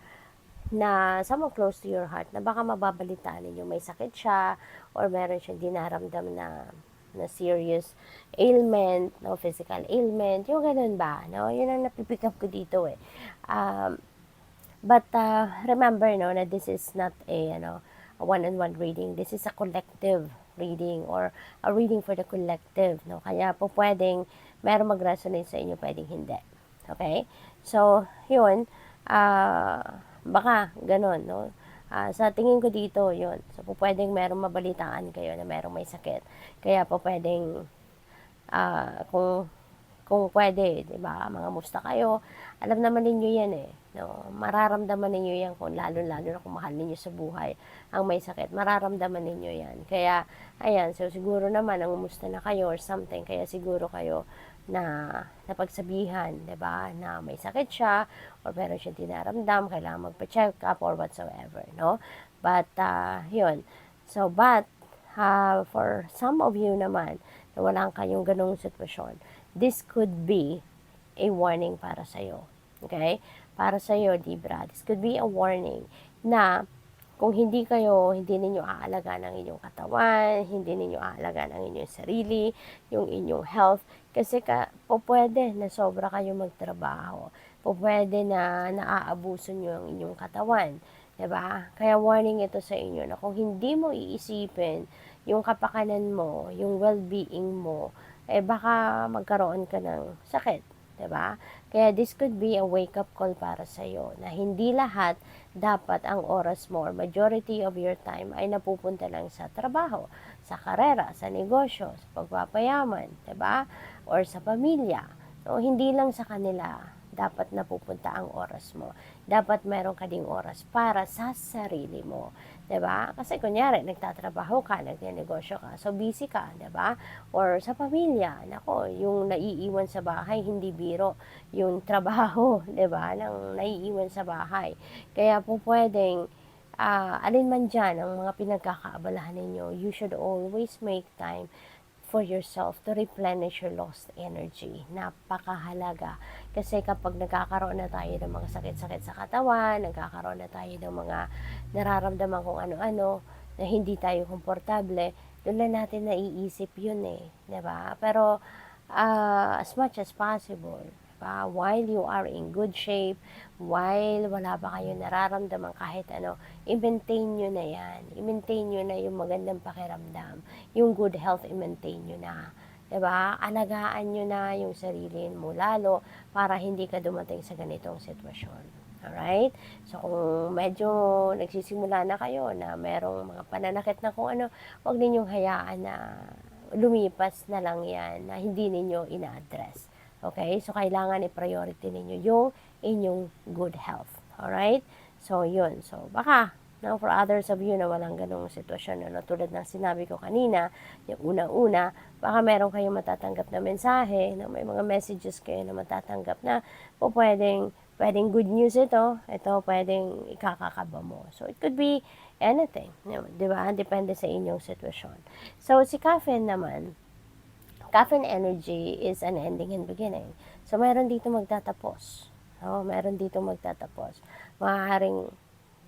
na someone close to your heart, na baka mababalitaan ninyo may sakit siya, or meron siyang dinaramdam na serious ailment, no, physical ailment, yung ganun ba, no? Yun ang napipick up ko dito eh. But remember, no, na this is not a one-on-one reading. This is a collective reading, or a reading for the collective, no? Kaya po pwedeng meron mag-resonate sa inyo, pwedeng hindi. Okay? So, yun, baka ganun, no? Sa tingin ko dito, yun. So, po pwedeng merong mabalitaan kayo na merong may sakit. Kaya po pwedeng, kung pwede, 'di ba? Mga musta kayo. Alam naman ninyo 'yan eh, no. Mararamdaman ninyo 'yan kung lalo-lalo na kung mahal ninyo sa buhay ang may sakit. Mararamdaman ninyo 'yan. Kaya ayan, so siguro naman nangumusta na kayo or something, kaya siguro kayo na napagsabihan, 'di ba, na may sakit siya or meron siyang dinaramdam, kailangan magpa-check up or whatsoever, no? But 'yun. So for some of you naman na wala kayong ganung sitwasyon, this could be a warning para sa'yo. Okay? Para sa'yo, Libra. This could be a warning na kung hindi ninyo aalagaan ang inyong katawan, hindi ninyo aalagaan ang inyong sarili, yung inyong health, kasi pwede na sobra kayong magtrabaho. Pwede na naaabuso nyo ang inyong katawan. Diba? Kaya warning ito sa inyo na kung hindi mo iisipin yung kapakanan mo, yung well-being mo, baka magkaroon ka ng sakit, 'di ba? Kaya this could be a wake-up call para sa iyo na hindi lahat dapat ang oras mo or majority of your time ay napupunta lang sa trabaho, sa karera, sa negosyo, sa pagpapayaman, 'di ba? Or sa pamilya. So, hindi lang sa kanila dapat napupunta ang oras mo. Dapat meron ka ding oras para sa sarili mo. 'Di ba? Kasi kunyari, nagtatrabaho ka, nagnenegosyo ka, so busy ka, 'di ba? Or sa pamilya, nako, yung naiiwan sa bahay, hindi biro yung trabaho, 'di ba? Nang naiiwan sa bahay. Kaya po pwedeng alin man dyan ang mga pinagkakaabalahan ninyo, you should always make time for yourself to replenish your lost energy. Napakahalaga. Kasi kapag nagkakaroon na tayo ng mga sakit-sakit sa katawan, nagkakaroon na tayo ng mga nararamdaman kung ano-ano, na hindi tayo komportable, doon na natin naiisip yun eh. 'Di ba? Pero as much as possible, while you are in good shape, while wala pa kayo nararamdaman kahit ano, i-maintain nyo na yan. I-maintain nyo na yung magandang pakiramdam. Yung good health, i-maintain nyo na. 'Di ba? Alagaan nyo na yung sarili mo lalo para hindi ka dumating sa ganitong sitwasyon. Alright? So, kung medyo nagsisimula na kayo na merong mga pananakit na kung ano, huwag ninyong hayaan na lumipas na lang yan na hindi ninyo ina-address. Okay? So, kailangan i-priority ninyo yung inyong good health. Alright? So, yun. So, baka, no, for others of you na walang ganong sitwasyon, no, tulad ng sinabi ko kanina, yung una-una, baka meron kayong matatanggap na mensahe, no, may mga messages kayo na matatanggap na pwedeng good news ito, pwedeng ikakakaba mo. So, it could be anything, di ba? Depende sa inyong sitwasyon. So, si Caffeine naman, Caffeine energy is an ending and beginning. So, meron dito magtatapos. Meron dito magtatapos. Pwedeng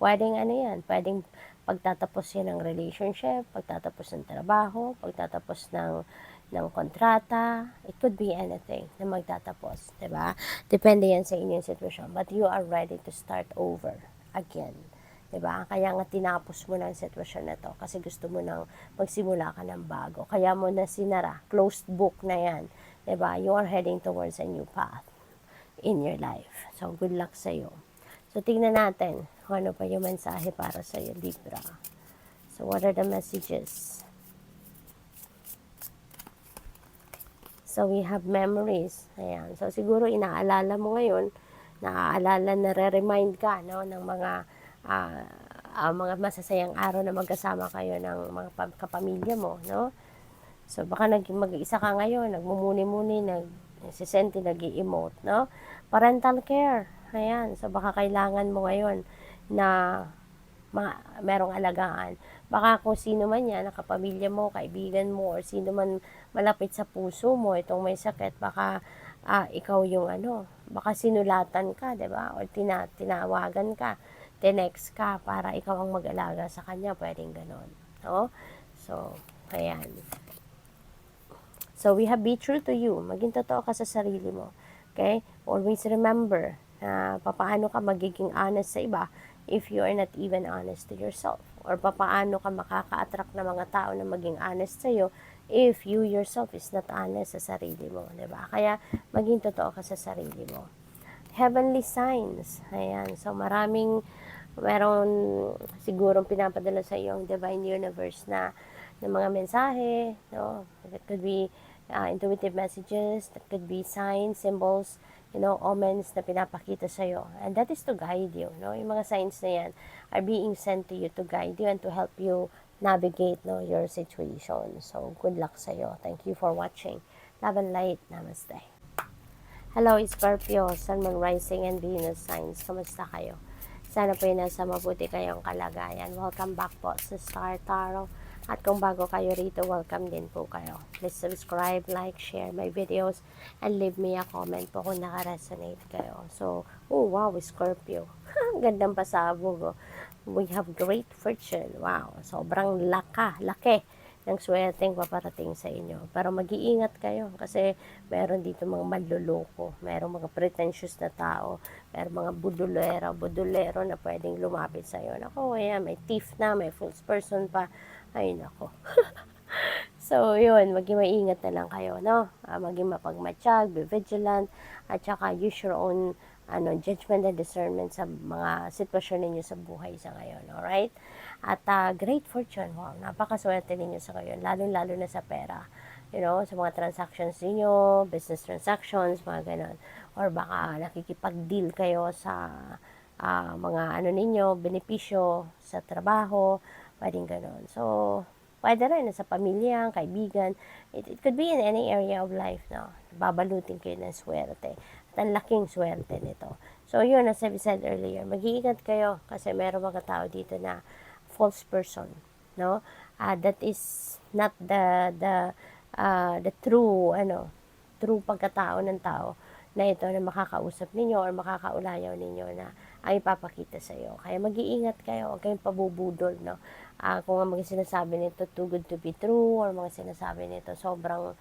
pwedeng pagtatapos yan ng relationship, pagtatapos ng trabaho, pagtatapos ng kontrata. It could be anything na magtatapos, 'di ba? Depende yan sa inyong sitwasyon. But you are ready to start over again. 'Diba? Kaya nga tinapos mo na ang sitwasyon na 'to kasi gusto mo nang magsimula ka ng bago. Kaya mo na sinara, closed book na 'yan, 'diba? You are heading towards a new path in your life. So, good luck sa'yo. So, tingnan natin kung ano pa yung mensahe para sa'yo, Libra. So, what are the messages? So, we have memories. Ayan. So, siguro inaalala mo ngayon, naaalala, nare-remind ka, no, ng mga masasayang araw na magkasama kayo ng mga kapamilya mo, no? So, baka mag-isa ka ngayon, nagmumuni-muni, nagsisenti, nag-i-emote, no? Parental care. Ayan. So, baka kailangan mo ngayon na merong alagaan. Baka kung sino man yan, nakapamilya mo, kaibigan mo, or sino man malapit sa puso mo, itong may sakit, baka ikaw yung baka sinulatan ka, 'di ba? Or tinawagan ka, tinext ka para ikaw ang mag-alaga sa kanya, pwedeng ganon. No? So, ayan. So, we have be true to you. Maging totoo ka sa sarili mo. Okay? Always remember na papaano ka magiging honest sa iba if you are not even honest to yourself. Or papaano ka makaka-attract ng mga tao na maging honest sa'yo if you yourself is not honest sa sarili mo. Diba? Kaya, maging totoo ka sa sarili mo. Heavenly signs. Ayan. So, meron sigurong pinapadala sa iyo ang Divine Universe na ng mga mensahe. No? It could be intuitive messages. That could be signs, symbols, omens na pinapakita sa'yo. And that is to guide you. No? Yung mga signs na yan are being sent to you to guide you and to help you navigate your situation. So, good luck sa'yo. Thank you for watching. Love and light. Namaste. Hello, Scorpio, Sun, Moon, Rising, and Venus signs. Kamusta kayo? Sana po nasa mabuti kayong kalagayan. Welcome back po sa Star Tarot. At kung bago kayo rito, welcome din po kayo. Please subscribe, like, share my videos, and leave me a comment po kung naka-resonate kayo. So, oh wow, Scorpio. Gandang pasabog. We have great fortune. Wow, sobrang laki ng swerteng paparating sa inyo. Pero mag-iingat kayo kasi meron dito mga manluloko, meron mga pretentious na tao, meron mga budulero na pwedeng lumapit sa iyo. Nako, ayan, may thief na, may false person pa. Ay, nako. So, yun, maging maingat na lang kayo, no? Maging mapagmatsyag, be vigilant, at saka use your own judgment and discernment sa mga sitwasyon ninyo sa buhay sa ngayon, alright? At great fortune, wow, napakaswerte ninyo sa ngayon, lalo-lalo na sa pera. Sa mga transactions niyo, business transactions, mga ganon. Or baka nakikipag-deal kayo sa mga ninyo, benepisyo sa trabaho, pwedeng ganon. So, pwede rin sa pamilya, kaibigan. It could be in any area of life, no? Babalutin kayo ng swerte. At ang laking swerte nito. So, yun, as I said earlier, mag-iingat kayo kasi meron mga tao dito na false person, no? That is not the true pagkatao ng tao na ito na makakausap ninyo or makakaulayaw ninyo na ay ipapakita sa iyo. Kaya mag-iingat kayo, huwag kayong pabubudol, no? Kung ang mga sinasabi nito too good to be true or mga sinasabi nito sobrang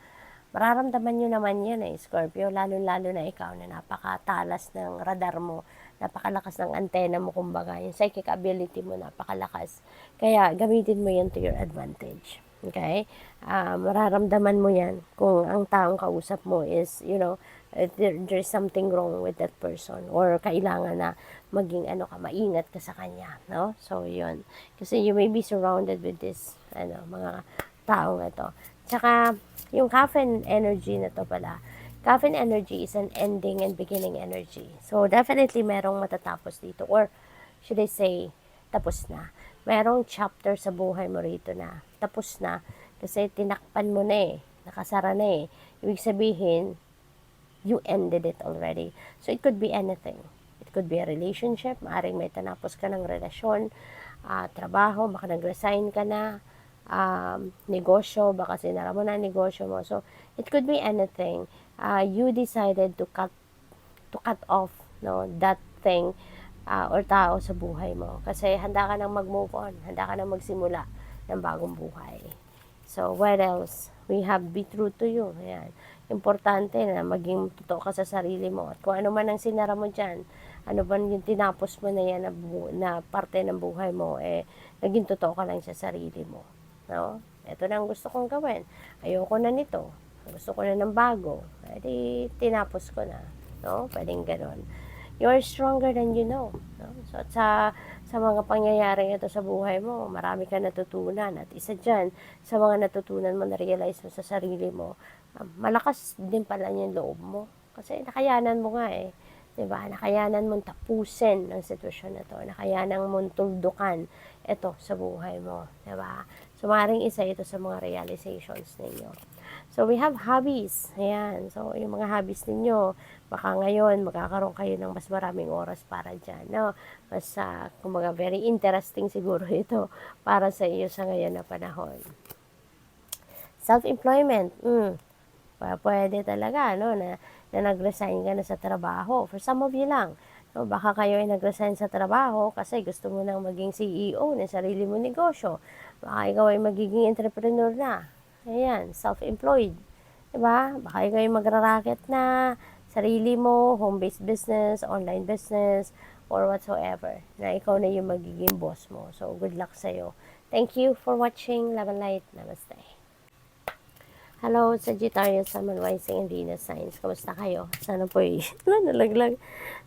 mararamdaman nyo naman yan Scorpio, lalo-lalo na ikaw na napakatalas ng radar mo, napakalakas ng antena mo, kumbaga, yung psychic ability mo napakalakas. Kaya gamitin mo yan to your advantage. Okay? Mararamdaman mo yan kung ang taong kausap mo is, there's something wrong with that person or kailangan na maging maingat ka sa kanya, no? So, yun. Kasi you may be surrounded with this, mga taong ito. Tsaka, yung caffeine energy na to pala, caffeine energy is an ending and beginning energy. So, definitely merong matatapos dito. Or, should I say, tapos na. Merong chapter sa buhay mo rito na tapos na. Kasi tinakpan mo na nakasara na Ibig sabihin, you ended it already. So, it could be anything. It could be a relationship. Maaring may tanapos ka ng relasyon, trabaho, baka nag-resign ka na, negosyo, baka sinara mo na negosyo mo. So, it could be anything. You decided to cut off, that thing or tao sa buhay mo. Kasi handa ka nang mag-move on. Handa ka nang magsimula ng bagong buhay. So, what else? We have be true to you. Ayan. Importante na maging totoo ka sa sarili mo. At kung ano man ang sinara mo dyan, ano man yung tinapos mo na yan na parte ng buhay mo, naging totoo ka lang sa sarili mo. No? Ito na ang gusto kong gawin. Ayoko na nito. Gusto ko na ng bago. Tinapos ko na. No? Pwedeng ganon. You're stronger than you know. No? So, sa mga pangyayaring ito sa buhay mo, marami ka natutunan. At isa dyan, sa mga natutunan mo, na-realize mo sa sarili mo, malakas din pala yung loob mo. Kasi nakayanan mo nga eh. Diba? Nakayanan mong tapusin ang sitwasyon na to. Nakayanan mong tuldukan ito sa buhay mo. Diba? So, maaaring isa ito sa mga realizations ninyo. So, we have hobbies. Ayan. So, yung mga hobbies ninyo, baka ngayon, magkakaroon kayo ng mas maraming oras para dyan. No? Mas, kumbaga, very interesting siguro ito para sa iyo sa ngayon na panahon. Self-employment. Pwede talaga, no, na nag-resign ka na sa trabaho. For some of you lang. No, baka kayo ay nag-resign sa trabaho kasi gusto mo nang maging CEO ng sarili mo negosyo. Baka ikaw ay magiging entrepreneur na. Ayan, self-employed. Diba? Baka ikaw ay magra-racket na, sarili mo, home-based business, online business, or whatsoever. Na ikaw na yung magiging boss mo. So, good luck sa'yo. Thank you for watching. Love and light. Namaste. Hello, Sagittarius, Sun, Moon, Rising, and Venus signs. Kamusta kayo? Sana po'y nalaglag.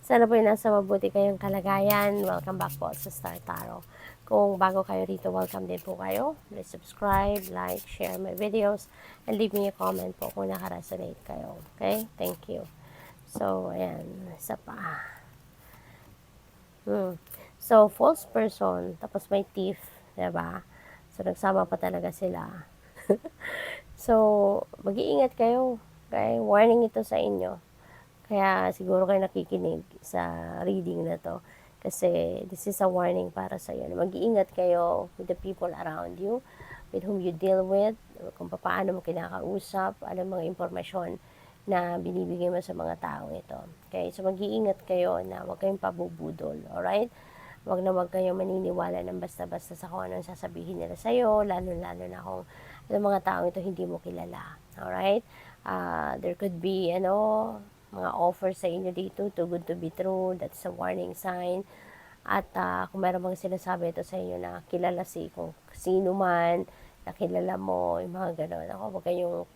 Sana po'y nasa mabuti kayong kalagayan. Welcome back po sa Star Tarot. Kung bago kayo rito, welcome din po kayo. Please subscribe, like, share my videos, and leave me a comment po kung nakaresonate kayo. Okay? Thank you. So, ayan. Isa pa. So, false person, tapos may thief. Diba? So, nagsama pa talaga sila. So, mag-iingat kayo. Okay? Warning ito sa inyo. Kaya siguro kayo nakikinig sa reading na to. Kasi this is a warning para sa iyo. Mag-iingat kayo with the people around you, with whom you deal with, kung paano mo kinakausap, anong mga impormasyon na binibigay mo sa mga taong ito. Okay? So, mag-iingat kayo na huwag kayong pabubudol. Alright? Huwag na huwag kayong maniniwala ng basta-basta sa kung anong sasabihin nila sa'yo, lalo-lalo na kung yung mga taong ito hindi mo kilala. Alright? There could be, mga offers sa inyo dito, too good to be true. That's a warning sign. At kung meron mga sinasabi ito sa inyo na kilala kung sino man, nakilala mo, yung mga ganon. Huwag kayong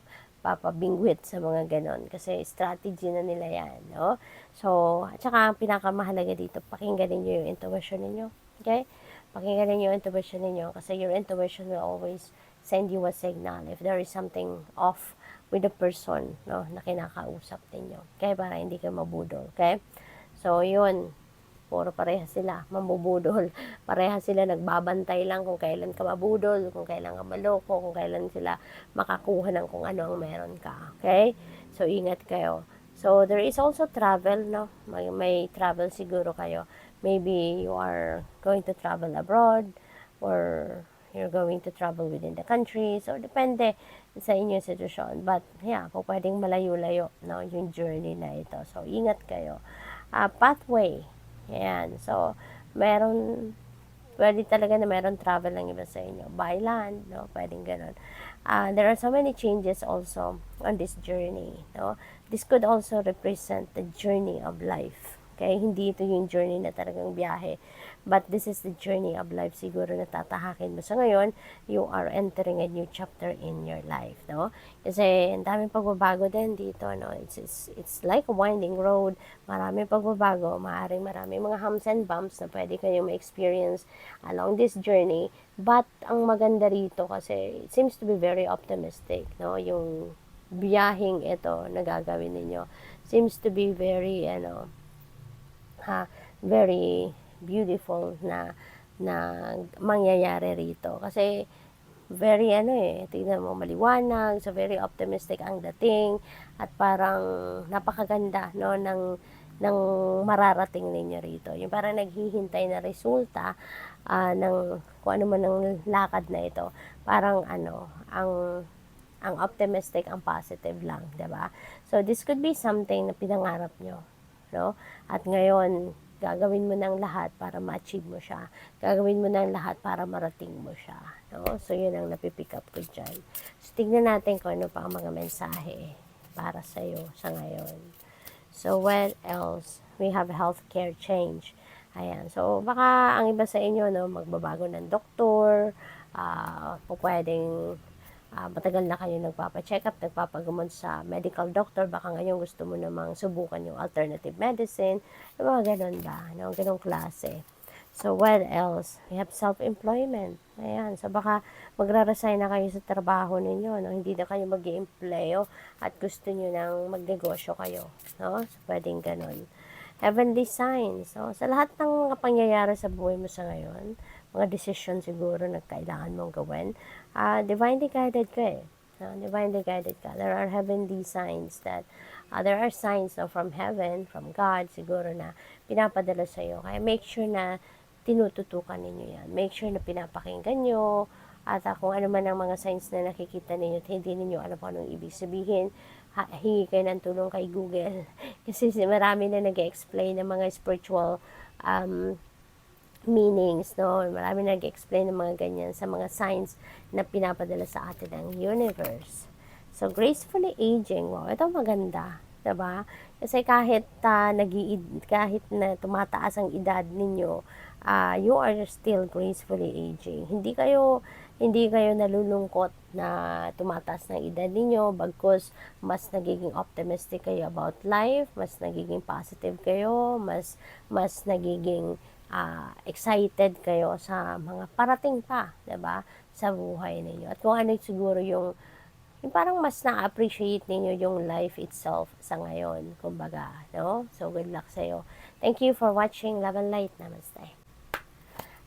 papabingwit sa mga ganon. Kasi strategy na nila yan, no? So, at saka ang pinakamahalaga dito, pakinggan ninyo yung intuition ninyo. Okay? Pakinggan ninyo yung intuition ninyo kasi your intuition will always send you a signal if there is something off with the person, no, na kinakausap ninyo. Okay? Para hindi kayo mabudol. Okay? So, yun. Puro pareha sila, mambubudol. Pareha sila nagbabantay lang kung kailan ka mabudol, kung kailan ka maloko, kung kailan sila makakuha ng kung ano ang meron ka. Okay? So, ingat kayo. So, there is also travel, no? May travel siguro kayo. Maybe you are going to travel abroad or you're going to travel within the country. So, depende sa inyong sitwasyon. But, yeah, po pwedeng malayo-layo, no? Yung journey na ito. So, ingat kayo. Pathway. Ayan. So, pwede talaga na meron travel lang iba sa inyo. By land, no? Pwedeng ganun. There are so many changes also on this journey, no? This could also represent the journey of life. Okay? Hindi ito yung journey na talagang biyahe. But this is the journey of life siguro na tatahakin mo. So ngayon, you are entering a new chapter in your life, no? Kasi ang daming pagbabago din dito, no? It's like a winding road. Maraming pagbabago. Maraming mga humps and bumps na pwede kayong ma-experience along this journey. But ang maganda rito kasi it seems to be very optimistic, no? Yung biyaheng ito na gagawin ninyo seems to be very, very beautiful na mangyayari rito. Kasi very tingnan mo maliwanag, so very optimistic ang dating at parang napakaganda, no, ng mararating ninyo rito. Yung parang naghihintay na resulta ng kung ano man ang lakad na ito. Parang ang optimistic, ang positive lang, 'di ba? So this could be something na pinangarap nyo, no? At ngayon gagawin mo ng lahat para ma-achieve mo siya. Gagawin mo ng lahat para marating mo siya. No? So, yun ang napipick up ko dyan. So, tignan natin kung ano pa ang mga mensahe para sa'yo sa ngayon. So, what else? We have healthcare change. Ayan. So, baka ang iba sa inyo, no, magbabago ng doktor, pwedeng matagal na kayo nagpapacheck up, nagpapagamot sa medical doctor, baka ngayon gusto mo namang subukan yung alternative medicine, yung mga ganun ba, no? Ganung klase. So, what else? We have self-employment. Ayan. So, baka magra-resign na kayo sa trabaho ninyo, no? Hindi na kayo mag-i-empleo at gusto nyo nang magnegosyo kayo, no? So, pwedeng ganun. Heavenly signs. So, sa lahat ng mga pangyayari sa buhay mo sa ngayon, mga decision siguro na kailangan mong gawin, divinely guided ka eh. Divinely guided ka. There are heavenly signs that, there are signs from heaven, from God, siguro na pinapadala sa iyo. Kaya make sure na tinututukan ninyo yan. Make sure na pinapakinggan nyo, at kung ano man ang mga signs na nakikita ninyo at hindi ninyo alam kung anong ibig sabihin, hingi kayo ng tulong kay Google. Kasi marami na nag-explain ng mga spiritual meanings, no? Marami nag-explain ng mga ganyan sa mga signs na pinapadala sa atin ng universe. So, gracefully aging. Wow, ito maganda. Diba? Kasi kahit kahit na tumataas ang edad ninyo, you are still gracefully aging. Hindi kayo nalulungkot na tumataas ng edad ninyo, bagkus mas nagiging optimistic kayo about life, mas nagiging positive kayo, mas nagiging excited kayo sa mga parating pa, 'di ba? Sa buhay ninyo. At kung ano siguro yung parang mas na-appreciate ninyo yung life itself sa ngayon, kumbaga, no? So, good luck sa'yo. Thank you for watching Love and Light. Namaste.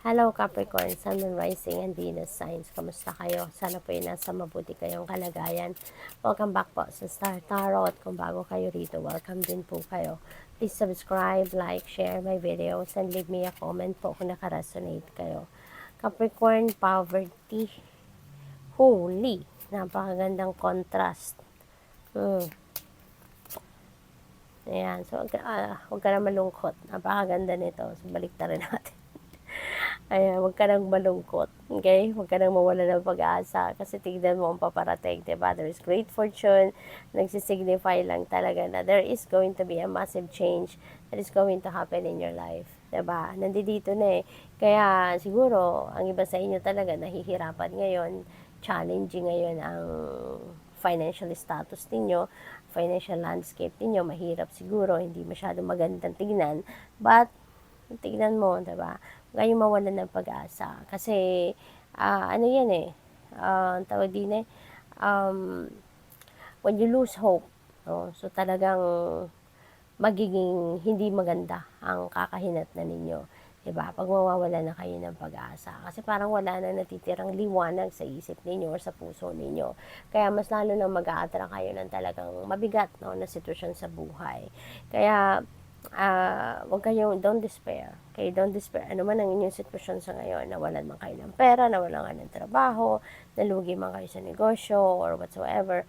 Hello Capricorn, Sun, Moon, Rising, and Venus signs. Kamusta kayo? Sana po yung nasa mabuti kayong kalagayan. Welcome back po sa Star Tarot. Kung bago kayo rito, welcome din po kayo. Please subscribe, like, share my videos, and leave me a comment po kung nakaresonate kayo. Capricorn, poverty, holy. Napakagandang contrast. Ayan. So, huwag ka na malungkot. Napakaganda nito. So, balik na rin natin. Ayan, huwag ka nang malungkot. Okay? Huwag ka nang mawala ng pag-asa. Kasi tignan mo ang paparating. Diba? There is great fortune. Nagsisignify lang talaga na there is going to be a massive change that is going to happen in your life. Diba? Nandito na eh. Kaya siguro, ang iba sa inyo talaga nahihirapan ngayon. Challenging ngayon ang financial status ninyo, financial landscape ninyo, mahirap siguro, hindi masyado magandang tignan, but tignan mo, diba? Huwag kayong mawalan ng pag-asa. Kasi, ano yan eh, tawag din eh, when you lose hope, no? So talagang magiging hindi maganda ang kakahinat na ninyo. Diba? Pag mawawala na kayo ng pag-asa. Kasi parang wala na natitirang liwanag sa isip ninyo or sa puso ninyo. Kaya mas lalo na mag-a-attract kayo ng talagang mabigat, no, na sitwasyon sa buhay. Kaya, wag kayong, don't despair. Okay, don't despair. Ano man ang inyong sitwasyon sa ngayon, nawalan man kayo ng pera, nawalan kayo ng trabaho, nalugi man kayo sa negosyo, or whatsoever,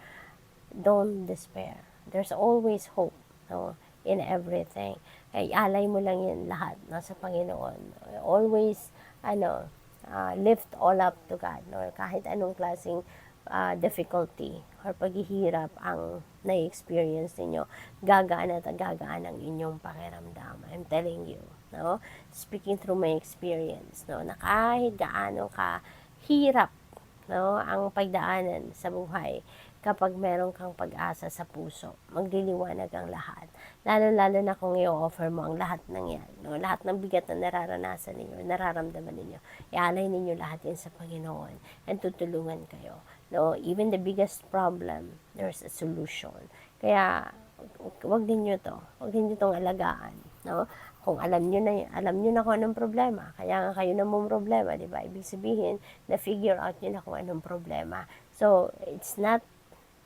don't despair. There's always hope, no, in everything. Ay, alay mo lang yan lahat nasa Panginoon. Always, lift all up to God. No? Kahit anong klaseng difficulty or paghihirap ang na-experience ninyo, gagaan at gagaan ang inyong pakiramdam. I'm telling you, no? Speaking through my experience, no? Na kahit gaano ka hirap, no, ang pagdaanan sa buhay, kapag meron kang pag-asa sa puso, magliliwanag ang lahat. Lalo-lalo na kung i-offer mo ang lahat ng yan. No? Lahat ng bigat na nararanasan ninyo, nararamdaman ninyo. Ialay ninyo lahat yan sa Panginoon and tutulungan kayo. No? Even the biggest problem, there's a solution. Kaya, wag ninyo to. Wag ninyo tong alagaan. No? Kung alam nyo na kung anong problema. Kaya nga kayo na mong problema, di ba? Ibig sabihin, na-figure out nyo na kung anong problema. So, it's not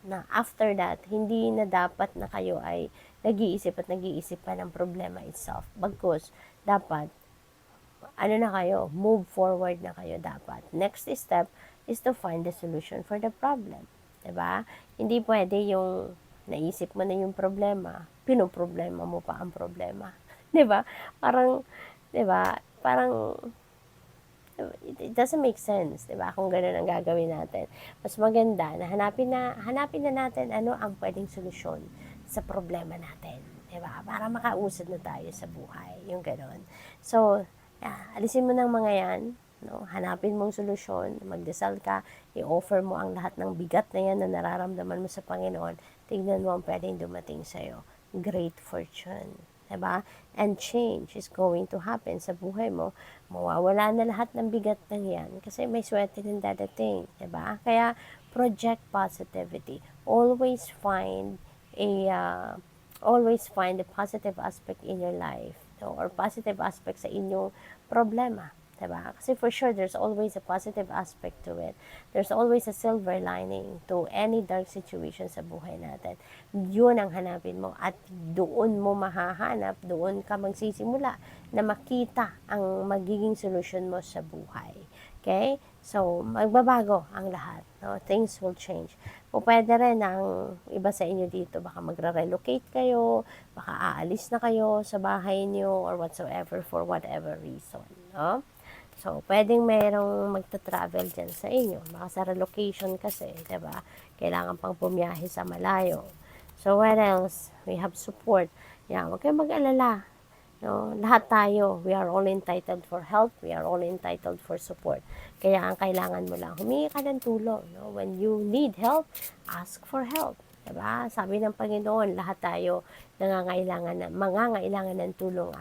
na after that, hindi na dapat na kayo ay nag-iisip pa ng problema itself. Bagkus, dapat, na kayo, move forward na kayo dapat. Next step is to find the solution for the problem. Diba? Hindi pwede yung naisip mo na yung problema, pinoproblema mo pa ang problema. 'Di ba? Parang 'di ba, parang it doesn't make sense, 'di ba, kung gano'n ang gagawin natin. Mas maganda na hanapin na natin ano ang puwedeng solusyon sa problema natin, 'di ba? Para makausad na tayo sa buhay, yung gano'n. So, alisin mo ng mga 'yan, 'no, hanapin mong solusyon, magdasal ka, i-offer mo ang lahat ng bigat na 'yan na nararamdaman mo sa Panginoon, tignan mo ang puwedeng dumating sa'yo. Great fortune, 'di ba? And change is going to happen sa buhay mo. Mawawala na lahat ng bigat ng yan kasi may swerte din dadating, 'di ba? Kaya project positivity. A always find a positive aspect in your life, no? Or positive aspect sa inyong problema, 'di ba? Kasi for sure there's always a positive aspect to it. There's always a silver lining to any dark situation sa buhay natin. Yun ang hanapin mo at doon mo mahahanap, doon ka magsisimula na makita ang magiging solusyon mo sa buhay. Okay? So, magbabago ang lahat. No? Things will change. O pwede rin ang iba sa inyo dito, baka magre-relocate kayo, baka aalis na kayo sa bahay niyo or whatsoever for whatever reason. No? So, pwedeng mayroong magta-travel dyan sa inyo. Baka sa relocation kasi, 'di ba? Kailangan pang bumiyahe sa malayo. So, what else? We have support. Yeah, huwag kayong mag-alala. No? Lahat tayo, we are all entitled for help. We are all entitled for support. Kaya ang kailangan mo lang, humingi ka ng tulong. No? When you need help, ask for help. Diba? Sabi ng Panginoon, lahat tayo mangangailangan ng tulong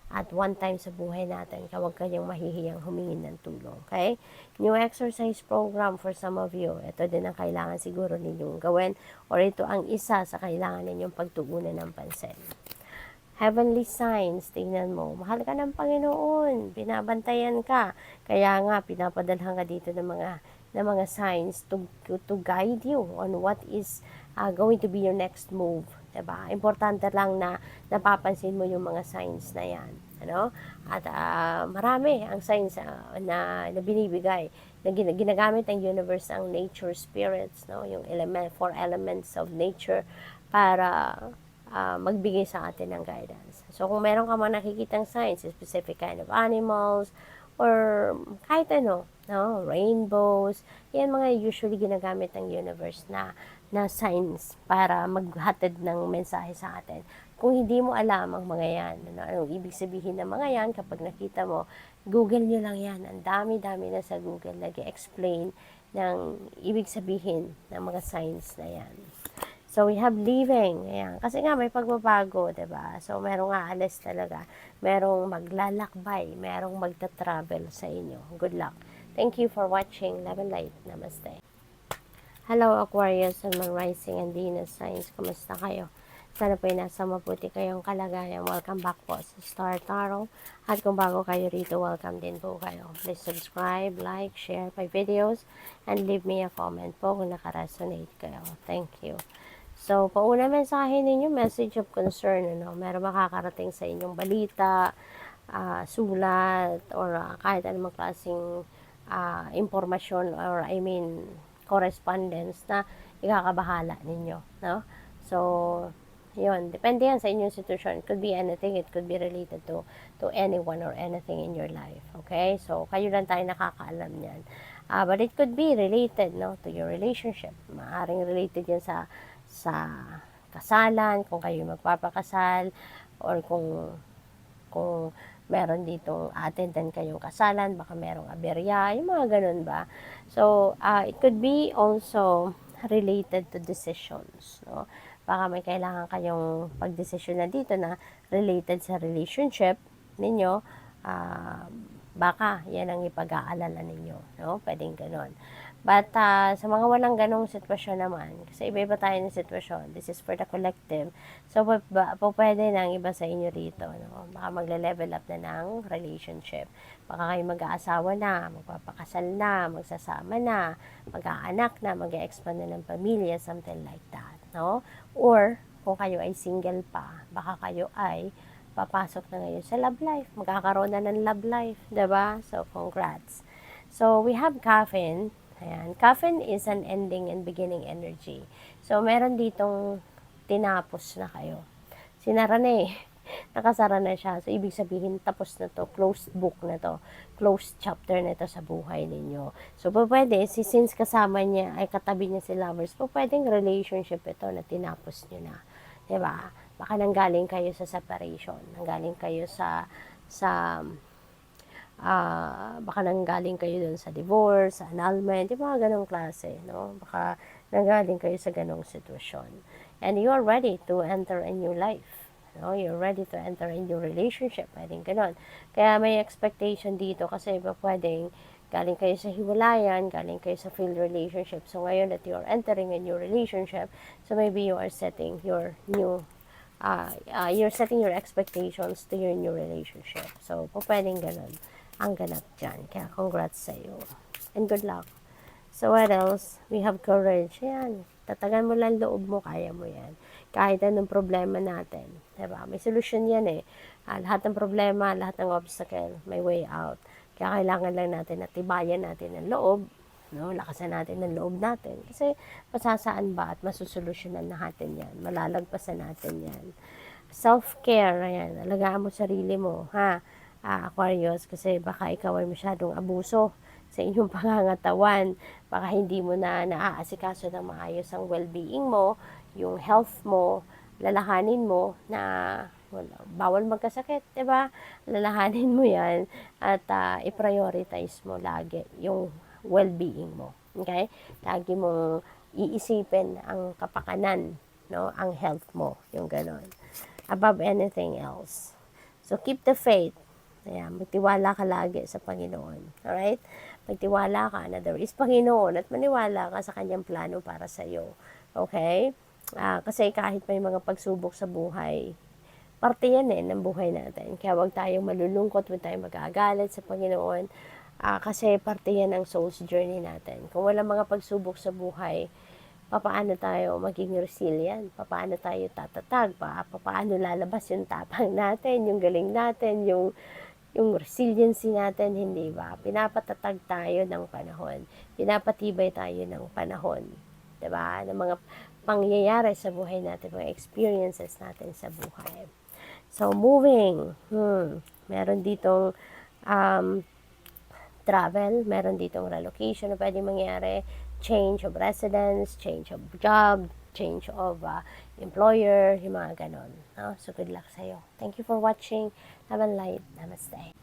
at one time sa buhay natin, huwag kayong mahihiyang humingi ng tulong. Okay? New exercise program for some of you. Ito din ang kailangan siguro ninyong gawin or ito ang isa sa kailangan ninyong pagtuunan ng pansin. Heavenly signs, tingnan mo, mahal ka ng Panginoon, binabantayan ka. Kaya nga, pinapadalhan ka dito ng mga signs to guide you on what is going to be your next move. Diba? Importante lang na napapansin mo yung mga signs na yan. Ano? At marami ang signs na binibigay, na ginagamit ng universe ang nature spirits, no? Yung four elements of nature para magbigay sa atin ng guidance. So, kung meron ka man nakikitang signs, specific kind of animals, or kahit ano, no? Rainbows, yan mga usually ginagamit ng universe na signs para maghatid ng mensahe sa atin. Kung hindi mo alam ang mga yan, anong ibig sabihin ng mga yan, kapag nakita mo, Google nyo lang yan. Ang dami-dami na sa Google nag-explain ng ibig sabihin ng mga signs na yan. So, we have leaving. Ayan. Kasi nga, may pagbabago, 'di ba? So, merong aalis talaga. Merong maglalakbay. Merong magta-travel sa inyo. Good luck. Thank you for watching. Love and light. Namaste. Hello, Aquarius and Moon Rising and Venus Signs. Kumusta kayo? Sana po nasa mabuti kayong kalagayan. Welcome back po sa Star Tarot. At kung bago kayo rito, welcome din po kayo. Please subscribe, like, share my videos, and leave me a comment po kung nakaresonate kayo. Thank you. So, pauna mensahe ninyo, message of concern, ano, meron makakarating sa inyong balita, sulat, or kahit anumang klaseng impormasyon, or correspondence na ikakabahala ninyo, no? So, yun, depende yan sa inyong sitwasyon. It could be anything, it could be related to anyone or anything in your life, okay? So, kayo lang tayo nakakaalam yan. But it could be related, no, to your relationship. Maaring related yan sa kasalan, kung kayo magpapakasal, or kung meron ditong attendan kayong kasalan, baka merong aberya, yung mga ganun ba. So, it could be also related to decisions, no? Baka may kailangan kayong pagdesisyonan dito na related sa relationship ninyo, baka yan ang ipag-aalala ninyo, no? Pwedeng ganun. But sa mga walang ganong sitwasyon naman, kasi iba-iba tayo ng sitwasyon, this is for the collective, so pwede na ang iba sa inyo rito, no? Baka magle-level up na ng relationship, baka kayo mag-aasawa na, magpapakasal na, magsasama na, mag-aanak na, mag-expand na ng pamilya, something like that, no? Or kung kayo ay single pa, baka kayo ay papasok na ngayon sa love life, magkakaroon na ng love life, 'di ba? So congrats. So we have Coffin. Ayan. Coffin is an ending and beginning energy. So, meron ditong tinapos na kayo. Sinara na eh. nakasara na siya. So, ibig sabihin, tapos na to, closed book na to, closed chapter na to sa buhay ninyo. So, pwede, since kasama niya, ay katabi niya si lovers, pwedeng relationship ito na tinapos niyo na. Diba? Baka nanggaling kayo sa separation, nanggaling kayo sa baka nanggaling kayo dun sa divorce, sa annulment, yung mga ganong klase, no? Baka nanggaling kayo sa ganong sitwasyon. And you are ready to enter a new life. No? You're ready to enter a new relationship. Pwedeng ganon. Kaya may expectation dito kasi pwedeng galing kayo sa hiwalayan, galing kayo sa failed relationship. So ngayon that you're entering a new relationship, so maybe you are setting your new you're setting your expectations to your new relationship. So, pwedeng ganun ang ganap dyan. Kaya, congrats sa iyo. And good luck. So, what else? We have courage. Yan. Tatagan mo lang loob mo, kaya mo yan. Kahit anong problema natin. Diba? May solusyon yan eh. Lahat ng problema, lahat ng obstacle, may way out. Kaya kailangan lang natin at tibayan natin ang loob, no? Lakasan natin ang loob natin. Kasi masasaan ba at masusolusyonan natin yan. Malalagpasan natin yan. Self-care, ayan. Alagaan mo sarili mo, ha? Aquarius, kasi baka ikaw ay masyadong abuso sa inyong pangangatawan. Baka hindi mo na naaasikaso ng maayos ang well-being mo, yung health mo, lalahanin mo na bawal magkasakit, diba? Lalahanin mo yan at i-prioritize mo lagi yung well-being mo. Okay? Lagi mong iisipin ang kapakanan, no? Ang health mo, yung ganon. Above anything else. So, keep the faith. Ayan, magtiwala ka lagi sa Panginoon. Alright? Magtiwala ka na there is Panginoon at maniwala ka sa kanyang plano para sa iyo. Okay? Kasi kahit may mga pagsubok sa buhay, parte yan ng buhay natin. Kaya huwag tayong malulungkot, huwag tayong magagalit sa Panginoon. Kasi parte yan ng soul's journey natin. Kung wala mga pagsubok sa buhay, paano tayo maging resilient, paano tayo tatatag, paano lalabas yung tapang natin, yung galing natin, yung resiliency natin, hindi ba? Pinapatatag tayo ng panahon, pinapatibay tayo ng panahon, diba? Ng mga pangyayari sa buhay natin, mga experiences natin sa buhay. So, moving, meron ditong travel, meron ditong relocation na pwede mangyari, change of residence, change of job, change of employer, yung mga ganon. No? So, good luck sa'yo. Thank you for watching. Have a light. Namaste.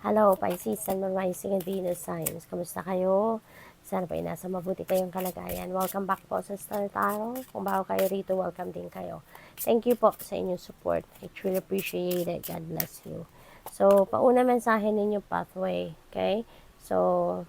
Hello, Pisces, Sun, Moon, Rising, and Venus signs. Kamusta kayo? Sana po nasa mabuti kayong kalagayan. Welcome back po sa Star Tarot. Kung bago kayo rito, welcome din kayo. Thank you po sa inyong support. I truly appreciate it. God bless you. So, pauna mensahe ninyo, pathway. Okay? So,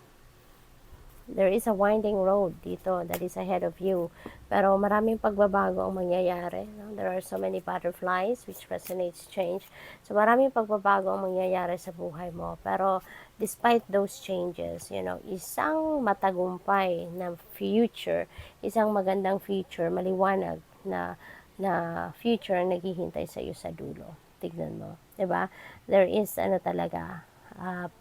there is a winding road dito that is ahead of you. Pero maraming pagbabago ang mangyayari. No? There are so many butterflies which resonates change. So maraming pagbabago ang mangyayari sa buhay mo. Pero despite those changes, isang matagumpay na future, isang magandang future, maliwanag na future ang naghihintay sa iyo sa dulo. Tignan mo. Diba? There is talaga,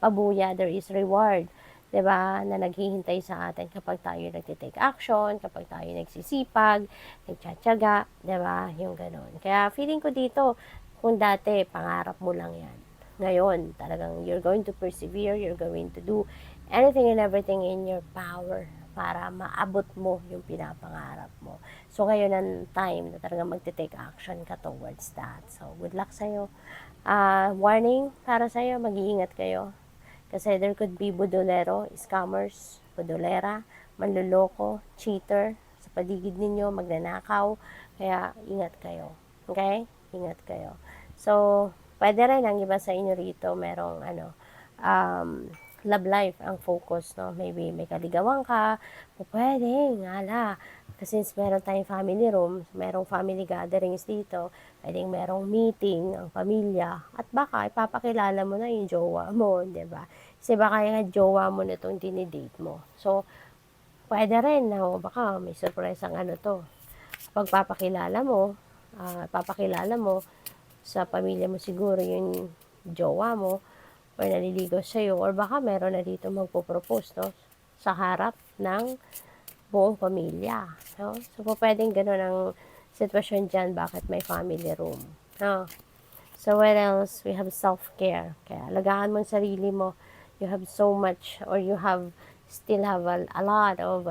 pabuya, there is reward. Diba, na naghihintay sa atin kapag tayo nagtitake action, kapag tayo nagsisipag, nagtsatsaga, diba, yung ganun. Kaya feeling ko dito, kung dati, pangarap mo lang yan. Ngayon, talagang you're going to persevere, you're going to do anything and everything in your power para maabot mo yung pinapangarap mo. So, ngayon ang time na talagang magtitake action ka towards that. So, good luck sa'yo. Warning para sa'yo, mag-iingat kayo. Kasi there could be budolero, scammers, budolera, manluloko, cheater, sa paligid ninyo, magnanakaw. Kaya, ingat kayo. Okay? Ingat kayo. So, pwede rin ang iba sa inyo rito, merong love life ang focus, no? Maybe may kaligawan ka, pwede, ngala. Kasi since meron tayong family room, merong family gatherings dito, pwedeng merong meeting ang pamilya, at baka ipapakilala mo na yung jowa mo, diba? Kasi baka yung jowa mo na itong dinidate mo. So, pwede rin, no? Baka may surprise ang pagpapakilala mo, papakilala mo sa pamilya mo siguro yung jowa mo, or naliligaw sa'yo, or baka meron na dito magpo-propose, no? Sa harap ng buong pamilya. No? So, pwedeng gano'n ang sitwasyon dyan, bakit may family room. No? So what else? We have self-care. Kaya alagaan mo ang sarili mo. You have so much, or you have still have a lot of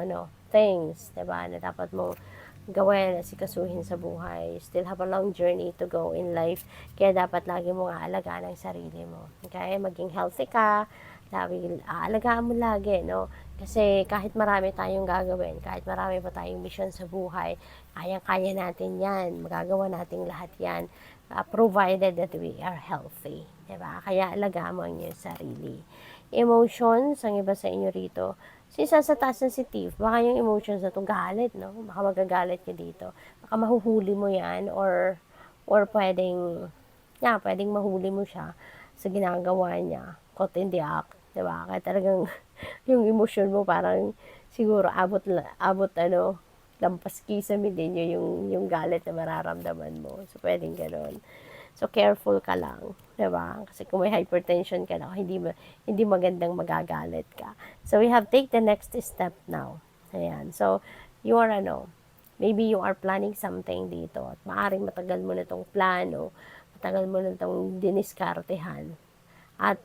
things, 'di ba? Na dapat mo gawin, asikasuhin sa buhay. You still have a long journey to go in life. Kaya dapat lagi mong aalagaan ang sarili mo. Okay? Maging healthy ka. Aalagaan mo lagi, no? Kasi kahit marami tayong gagawin, kahit marami pa tayong mission sa buhay, kayang-kaya natin yan. Magagawa natin lahat yan. Provided that we are healthy. Diba? Kaya alagaan mo ang iyong sarili. Emotions, ang iba sa inyo rito, since nasa taas sensitive, baka yung emotions na to galit, no? Baka magagalit ka dito. Baka mahuhuli mo yan, or pwedeng mahuli mo siya sa ginagawa niya. Caught in the act, diba? Kaya talagang yung emotion mo parang siguro abot lampas kisame din yung galit na mararamdaman mo. So, pwedeng gano'n. So, careful ka lang. Diba? Kasi kung may hypertension ka na, hindi magandang magagalit ka. So, we have take the next step now. Ayan. So, you are maybe you are planning something dito. At maaring matagal mo na itong plano, matagal mo na itong diniskartehan. At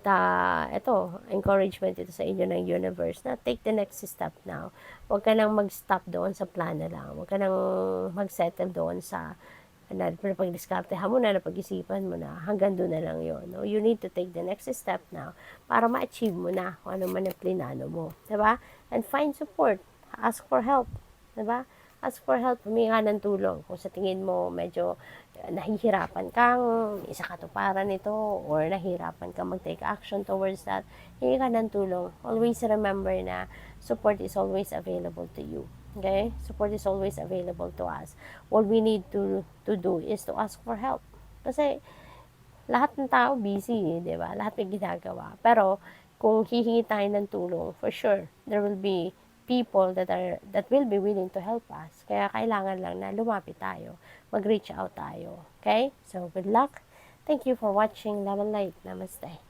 ito, encouragement ito sa inyo ng universe na take the next step now. Huwag ka nang mag-stop doon sa plano lang. Huwag ka nang mag-settle doon sa napag-diskartehan mo na, napag-isipan mo na, hanggang doon na lang yun. No? You need to take the next step now para ma-achieve mo na kung ano man ang plinano mo. Diba? And find support. Ask for help. Diba? Ask for help, huminga ng tulong. Kung sa tingin mo medyo nahihirapan kang isa katuparan nito, or nahihirapan kang mag-take action towards that, hingi ka ng tulong. Always remember na support is always available to you. Okay? Support is always available to us. All we need to do is to ask for help. Kasi lahat ng tao busy, di ba? Lahat may ginagawa. Pero kung hihingi tayo ng tulong, for sure, there will be people that will be willing to help us. Kaya kailangan lang na lumapit tayo, mag-reach out tayo. Okay? So, good luck. Thank you for watching Love and Light. Namaste.